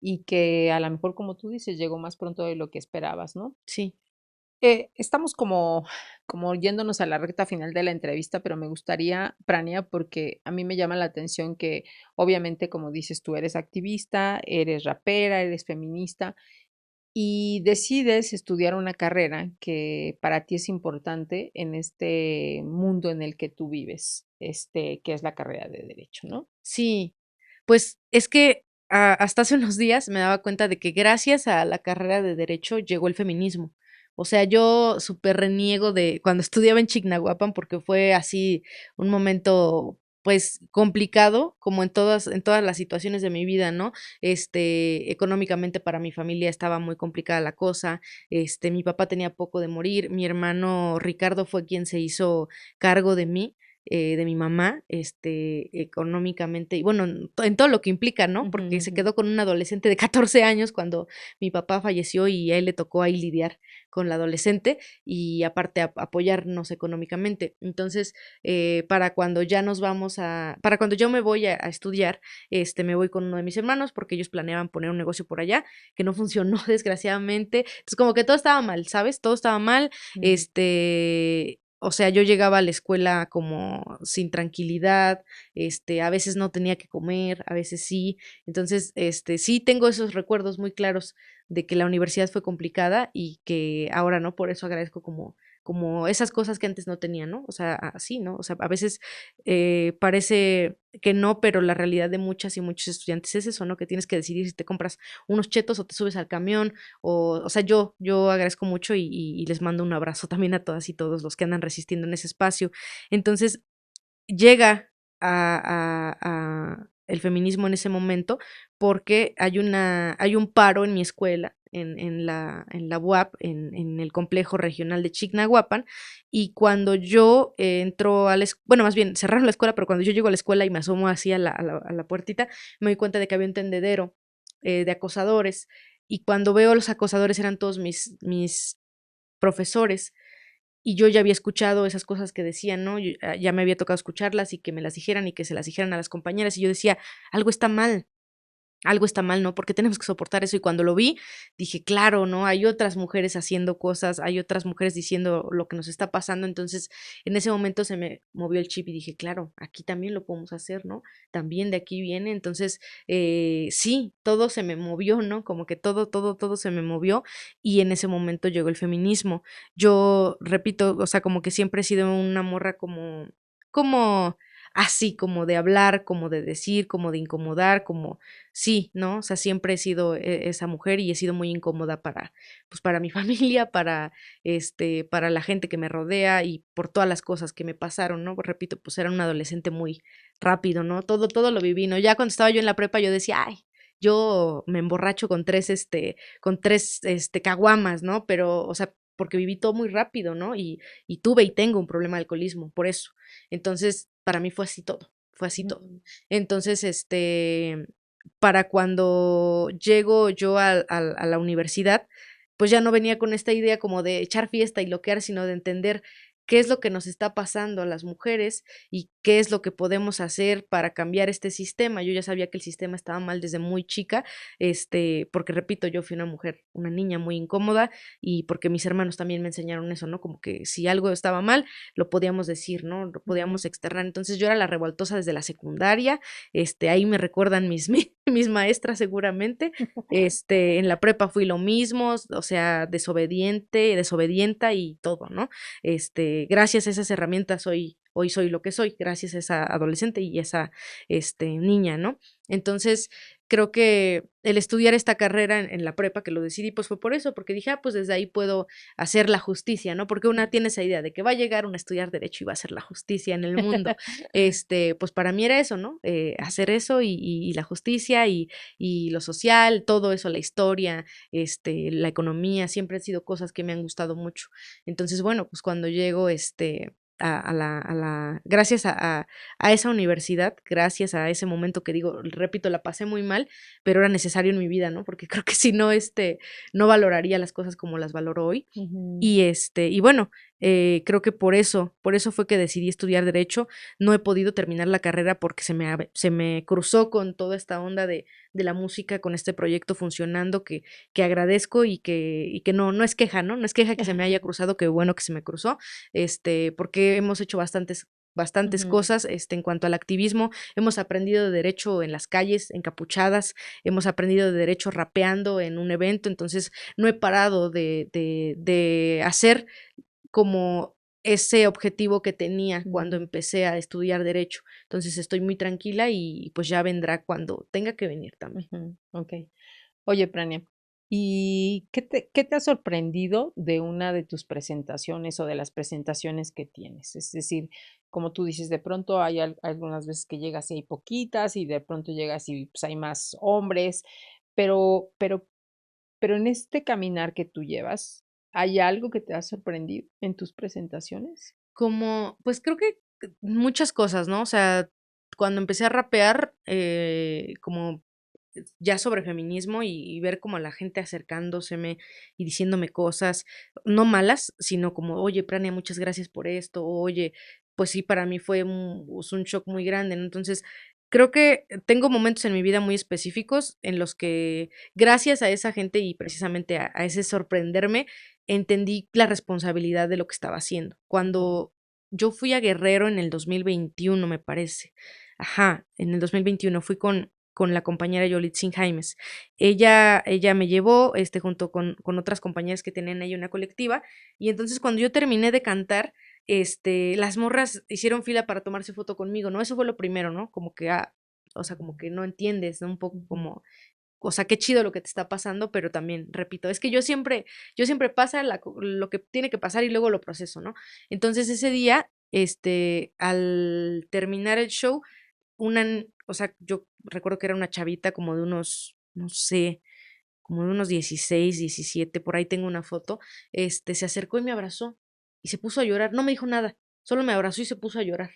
y que a la mejor, como tú dices, llegó más pronto de lo que esperabas, ¿no? Sí. Estamos como yéndonos a la recta final de la entrevista, pero me gustaría, Prania, porque a mí me llama la atención que obviamente, como dices tú, eres activista, eres rapera, eres feminista y decides estudiar una carrera que para ti es importante en este mundo en el que tú vives, que es la carrera de derecho, ¿no? Sí, pues es que hasta hace unos días me daba cuenta de que gracias a la carrera de derecho llegó el feminismo. O sea, yo súper reniego de cuando estudiaba en Chignahuapan porque fue así un momento pues complicado como en todas las situaciones de mi vida, ¿no? Económicamente para mi familia estaba muy complicada la cosa. Mi papá tenía poco de morir, mi hermano Ricardo fue quien se hizo cargo de mi mamá, económicamente, y bueno, en todo lo que implica, ¿no? Ujú, Porque se ujú. quedó con un adolescente de 14 años cuando mi papá falleció y a él le tocó ahí lidiar con la adolescente y aparte apoyarnos económicamente. Entonces, para cuando yo me voy a estudiar, me voy con uno de mis hermanos porque ellos planeaban poner un negocio por allá, que no funcionó desgraciadamente. Entonces, como que todo estaba mal, ¿sabes? Todo estaba mal, Mm. o sea, yo llegaba a la escuela como sin tranquilidad, a veces no tenía que comer, a veces sí. Entonces, sí tengo esos recuerdos muy claros de que la universidad fue complicada y que ahora, ¿no? Por eso agradezco como esas cosas que antes no tenía, ¿no? O sea, así, ¿no? O sea, a veces parece que no, pero la realidad de muchas y muchos estudiantes es eso, ¿no? Que tienes que decidir si te compras unos chetos o te subes al camión o sea, yo agradezco mucho y les mando un abrazo también a todas y todos los que andan resistiendo en ese espacio. Entonces, llega el feminismo en ese momento porque hay un paro en mi escuela, en la UAP, en el complejo regional de Chignahuapan, y cuando yo entro a la escuela, bueno, más bien cerraron la escuela, pero cuando yo llego a la escuela y me asomo así a la puertita, me doy cuenta de que había un tendedero de acosadores, y cuando veo a los acosadores eran todos mis profesores, y yo ya había escuchado esas cosas que decían, ¿no? Ya me había tocado escucharlas y que me las dijeran y que se las dijeran a las compañeras, y yo decía, algo está mal, ¿no? Porque tenemos que soportar eso. Y cuando lo vi, dije, claro, ¿no? Hay otras mujeres haciendo cosas, hay otras mujeres diciendo lo que nos está pasando. Entonces, en ese momento se me movió el chip y dije, claro, aquí también lo podemos hacer, ¿no? También de aquí viene. Entonces, sí, todo se me movió, ¿no? Como que todo se me movió y en ese momento llegó el feminismo. Yo repito, o sea, como que siempre he sido una morra como así, como de hablar, como de decir, como de incomodar, como sí, ¿no? O sea, siempre he sido esa mujer y he sido muy incómoda pues para mi familia, para la gente que me rodea y por todas las cosas que me pasaron, ¿no? Repito, pues era un adolescente muy rápido, ¿no? Todo lo viví, ¿no? Ya cuando estaba yo en la prepa, yo decía, ay, yo me emborracho con tres, caguamas, ¿no? Pero, o sea, porque viví todo muy rápido, ¿no? Y tuve y tengo un problema de alcoholismo, por eso. Entonces, para mí fue así todo, fue así todo. Mm. Entonces, para cuando llego yo a la universidad, pues ya no venía con esta idea como de echar fiesta y loquear, sino de entender qué es lo que nos está pasando a las mujeres y qué es lo que podemos hacer para cambiar este sistema. Yo ya sabía que el sistema estaba mal desde muy chica, porque repito, yo fui una mujer, una niña muy incómoda y porque mis hermanos también me enseñaron eso, ¿no? Como que si algo estaba mal, lo podíamos decir, ¿no? Lo Ujú. podíamos externar. Entonces yo era la revoltosa desde la secundaria, ahí me recuerdan mis maestras seguramente. En la prepa fui lo mismo, o sea, desobedienta y todo, ¿no? Gracias a esas herramientas hoy soy lo que soy, gracias a esa adolescente y esa, niña, ¿no? Entonces, creo que el estudiar esta carrera en la prepa, que lo decidí, pues fue por eso, porque dije, pues desde ahí puedo hacer la justicia, ¿no? Porque una tiene esa idea de que va a llegar una a estudiar derecho y va a hacer la justicia en el mundo. Pues para mí era eso, ¿no? Hacer eso y la justicia y lo social, todo eso, la historia, la economía, siempre han sido cosas que me han gustado mucho. Entonces, bueno, pues cuando llego, gracias a esa universidad, gracias a ese momento que digo, repito, la pasé muy mal, pero era necesario en mi vida, ¿no? Porque creo que si no, no valoraría las cosas como las valoro hoy. Ujú. Y bueno, Creo que por eso fue que decidí estudiar Derecho. No he podido terminar la carrera porque se me cruzó con toda esta onda de la música, con este proyecto funcionando que agradezco y que no es queja, ¿no? No es queja que se me haya cruzado, que bueno que se me cruzó, porque hemos hecho bastantes Ujú, cosas, en cuanto al activismo. Hemos aprendido de derecho en las calles, encapuchadas, hemos aprendido de derecho rapeando en un evento, entonces no he parado de hacer como ese objetivo que tenía cuando ujú, empecé a estudiar derecho. Entonces estoy muy tranquila y pues ya vendrá cuando tenga que venir también. ujú, okey. Oye, Prania, ¿y qué te ha sorprendido de una de tus presentaciones o de las presentaciones que tienes? Es decir, como tú dices, de pronto hay algunas veces que llegas y hay poquitas, y de pronto llegas y, pues, hay más hombres, pero pero pero en este caminar que tú llevas, ¿hay algo que te ha sorprendido en tus presentaciones? Como, pues creo que muchas cosas, ¿no? O sea, cuando empecé a rapear, como ya sobre feminismo y ver como a la gente acercándoseme y diciéndome cosas, no malas, sino como, oye, Prania, muchas gracias por esto, oye, pues sí, para mí fue un shock muy grande, ¿no? Entonces, creo que tengo momentos en mi vida muy específicos en los que, gracias a esa gente y precisamente a ese sorprenderme, entendí la responsabilidad de lo que estaba haciendo. Ujú, Cuando yo fui a Guerrero en el 2021, me parece. Ajá, en el 2021 fui con la compañera Yolitzin Jaimes. Ella me llevó, junto con otras compañeras que tenían ahí una colectiva, y entonces cuando yo terminé de cantar, las morras hicieron fila para tomarse foto conmigo, ¿no? Eso fue lo primero, ¿no? Como que, o sea, como que no entiendes, ¿no? Un poco ujú, como, o sea, qué chido lo que te está pasando, pero también, repito, es que yo siempre pasa lo que tiene que pasar y luego lo proceso, ¿no? Entonces ese día, al terminar el show, o sea, yo recuerdo que era una chavita como de unos, no sé, como de unos 16, 17, por ahí tengo una foto, se acercó y me abrazó y se puso a llorar, no me dijo nada, solo me abrazó y se puso a llorar.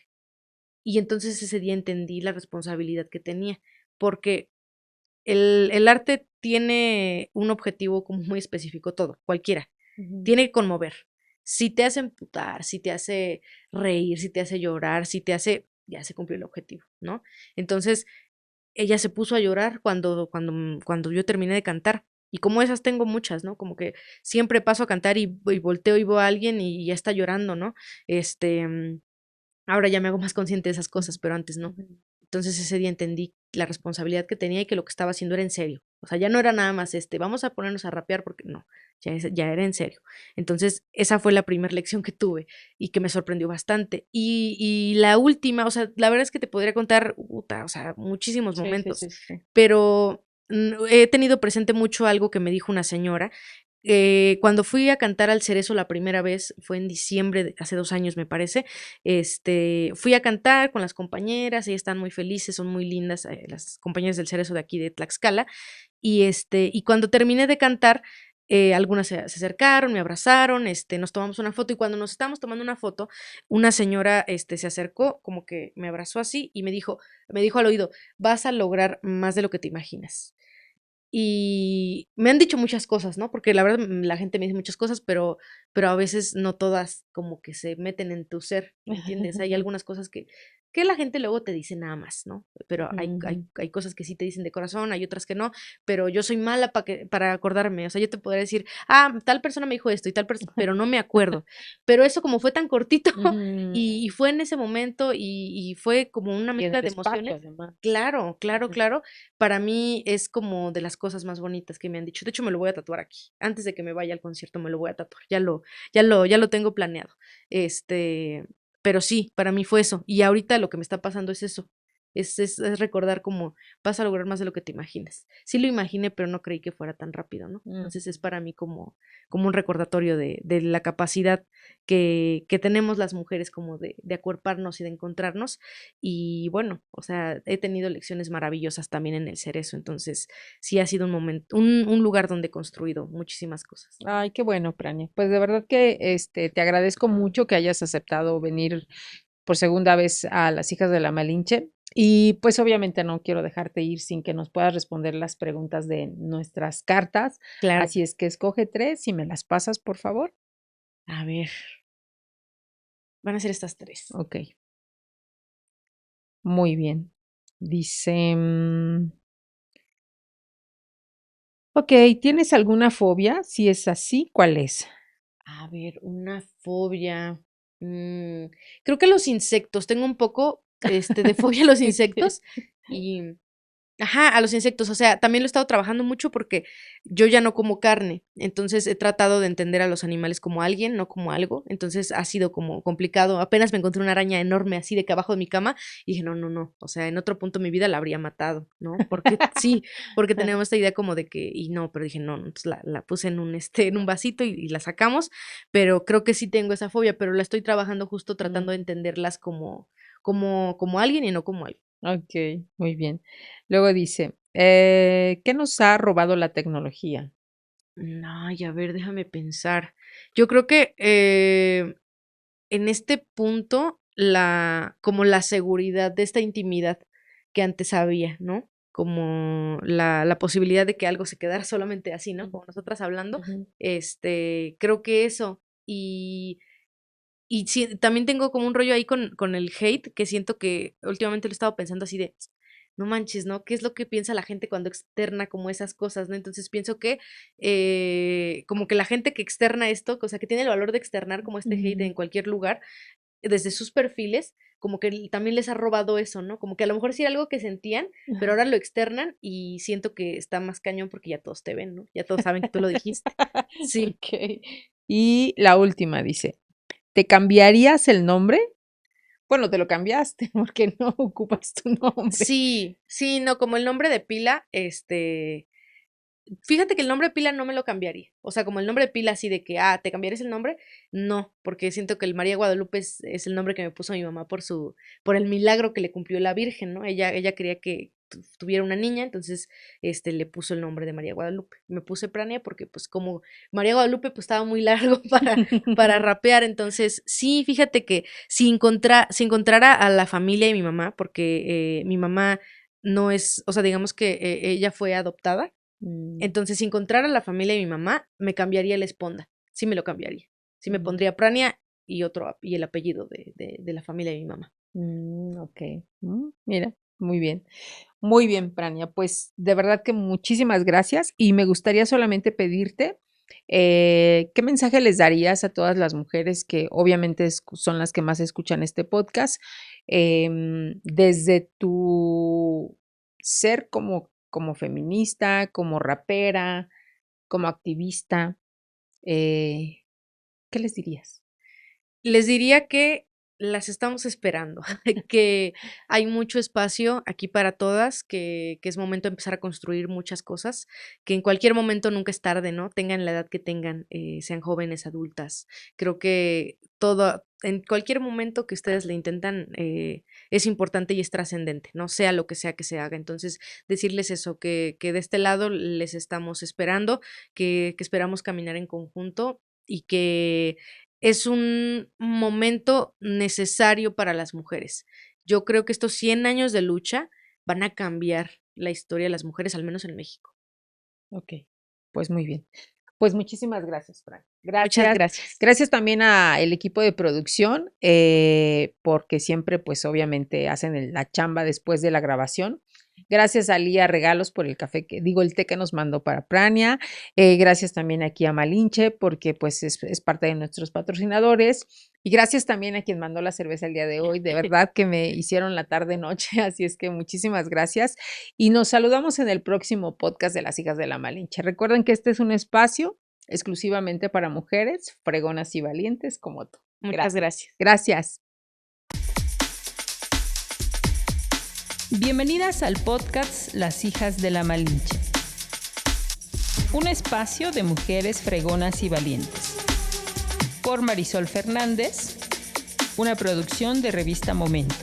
Y entonces ese día entendí la responsabilidad que tenía, porque el arte tiene un objetivo como muy específico, todo, cualquiera. ujú. Tiene que conmover. Si te hace emputar, si te hace reír, si te hace llorar, si te hace, ya se cumplió el objetivo, ¿no? Entonces, ella se puso a llorar cuando yo terminé de cantar. Y como esas tengo muchas, ¿no? Como que siempre paso a cantar y volteo y veo a alguien y ya está llorando, ¿no? Este, mm, Ahora ya me hago más consciente de esas cosas, pero antes no. Ujú. Entonces ese día entendí la responsabilidad que tenía y que lo que estaba haciendo era en serio. O sea, ya no era nada más vamos a ponernos a rapear porque no, ya era en serio. Entonces, esa fue la primera lección que tuve y que me sorprendió bastante. Y la última, o sea, la verdad es que te podría contar, o sea, muchísimos Sí, sí, momentos, sí, sí. pero he tenido presente mucho algo que me dijo una señora. Cuando fui a cantar al Cerezo la primera vez, fue en diciembre, hace 2 años me parece, fui a cantar con las compañeras, ellas están muy felices, son muy lindas, las compañeras del Cerezo de aquí de Tlaxcala, y cuando terminé de cantar, algunas se acercaron, me abrazaron, nos tomamos una foto, y cuando nos estábamos tomando una foto, una señora, se acercó, como que me abrazó así y me dijo al oído: "Vas a lograr más de lo que te imaginas". Y me han dicho muchas cosas, ¿no? Porque la verdad, la gente me dice muchas cosas, pero a veces no todas como que se meten en tu ser, ¿me entiendes? Hay algunas cosas que la gente luego te dice nada más, ¿no? Pero hay hay Ujú. hay cosas que sí te dicen de corazón, hay otras que no, pero yo soy mala para acordarme, o sea, yo te podría decir: tal persona me dijo esto y tal persona, pero no me acuerdo. Pero eso como fue tan cortito Ujú. y fue en ese momento y fue como una Y en el mezcla de espacio, emociones. además. Claro, claro, Ujú. claro, para mí es como de las cosas más bonitas que me han dicho. De hecho, me lo voy a tatuar aquí. Antes de que me vaya al concierto, me lo voy a tatuar. Ya lo tengo planeado. Este, pero sí, para mí fue eso. Y ahorita lo que me está pasando es eso. Es recordar cómo vas a lograr más de lo que te imaginas. Sí lo imaginé, pero no creí que fuera tan rápido, ¿no? Entonces es Ujú. para mí como un recordatorio de la capacidad que tenemos las mujeres como de acuerparnos y de encontrarnos. Y bueno, o sea, he tenido lecciones maravillosas también en el Cerezo, entonces sí ha sido un momento, un lugar donde he construido muchísimas cosas. Ay, qué bueno, Prania. Pues de verdad que te agradezco mucho que hayas aceptado venir por segunda vez a Las Hijas de la Malinche. Y pues obviamente no quiero dejarte ir sin que nos puedas responder las preguntas de nuestras cartas. Claro. Así es que escoge tres y me las pasas, por favor. A ver. Van a ser estas 3. Ok. Muy bien. Dice, ok, ¿tienes alguna fobia? Si es así, ¿cuál es? A ver, una fobia. Creo que los insectos. Tengo un poco de fobia a los insectos y ajá, a los insectos, o sea, también lo he estado trabajando mucho porque yo ya no como carne, entonces he tratado de entender a los animales como alguien, no como algo, entonces ha sido como complicado. Apenas me encontré una araña enorme así de que abajo de mi cama y dije, no, o sea, en otro punto de mi vida la habría matado, ¿no? Porque sí, porque tenemos esta idea como de que, y no, pero dije, no, entonces la puse en un vasito y la sacamos, pero creo que sí tengo esa fobia, pero la estoy trabajando justo tratando de entenderlas como alguien y no como algo. Ok, muy bien. Luego dice, ¿qué nos ha robado la tecnología? Ay, a ver, déjame pensar. Yo creo que en este punto, como la seguridad de esta intimidad que antes había, ¿no? Como la posibilidad de que algo se quedara solamente así, ¿no? Como nosotras hablando, Ujú. creo que eso. Y sí, también tengo como un rollo ahí con el hate, que siento que últimamente lo he estado pensando así de, no manches, ¿no? ¿Qué es lo que piensa la gente cuando externa como esas cosas, ¿no? Entonces pienso que como que la gente que externa esto, o sea, que tiene el valor de externar como este hate Ujú. en cualquier lugar, desde sus perfiles, como que también les ha robado eso, ¿no? Como que a lo mejor sí era algo que sentían, pero ahora lo externan y siento que está más cañón porque ya todos te ven, ¿no? Ya todos saben que tú lo dijiste. Sí. Ok. Y la última dice, ¿te cambiarías el nombre? Bueno, te lo cambiaste porque no ocupas tu nombre. Sí, sí, no, como el nombre de pila, fíjate que el nombre de pila no me lo cambiaría. O sea, como el nombre de pila así de que, ¿te cambiarías el nombre? No, porque siento que el María Guadalupe es el nombre que me puso mi mamá por el milagro que le cumplió la Virgen, ¿no? Ella quería que tuviera una niña, entonces, le puso el nombre de María Guadalupe. Me puse Prania porque, pues, como María Guadalupe, pues, estaba muy largo para rapear, entonces, sí, fíjate que si encontrara a la familia de mi mamá, porque mi mamá no es, o sea, digamos que ella fue adoptada, Mm, entonces, si encontrara la familia de mi mamá, me cambiaría el esponda. Sí me lo cambiaría. Sí me mm, pondría Prania y el apellido de la familia de mi mamá. ok. Mira, muy bien. Muy bien, Prania. Pues de verdad que muchísimas gracias y me gustaría solamente pedirte, ¿qué mensaje les darías a todas las mujeres que obviamente son las que más escuchan este podcast, desde tu ser como feminista, como rapera, como activista? ¿Qué les dirías? Les diría que las estamos esperando, que hay mucho espacio aquí para todas, que es momento de empezar a construir muchas cosas, que en cualquier momento nunca es tarde, ¿no? Tengan la edad que tengan, sean jóvenes, adultas. Creo que en cualquier momento que ustedes le intentan, es importante y es trascendente, ¿no? Sea lo que sea que se haga. Entonces, decirles eso, que de este lado les estamos esperando, que esperamos caminar en conjunto y que es un momento necesario para las mujeres. Yo creo que estos 100 años de lucha van a cambiar la historia de las mujeres, al menos en México. Ok, pues muy bien. Pues muchísimas gracias, Fran. Muchas Gracias. gracias. Gracias también al equipo de producción, porque siempre, pues obviamente, hacen la chamba después de la grabación. Gracias a Lía Regalos por el café el té que nos mandó para Prania. Gracias también aquí a Malinche, porque pues es parte de nuestros patrocinadores. Y gracias también a quien mandó la cerveza el día de hoy. De verdad que me hicieron la tarde-noche, así es que muchísimas gracias. Y nos saludamos en el próximo podcast de Las Hijas de la Malinche. Recuerden que este es un espacio exclusivamente para mujeres fregonas y valientes como tú. Muchas Gracias. gracias. Gracias. Bienvenidas al podcast Las Hijas de la Malinche. Un espacio de mujeres fregonas y valientes. Por Marisol Fernández, una producción de Revista Momento.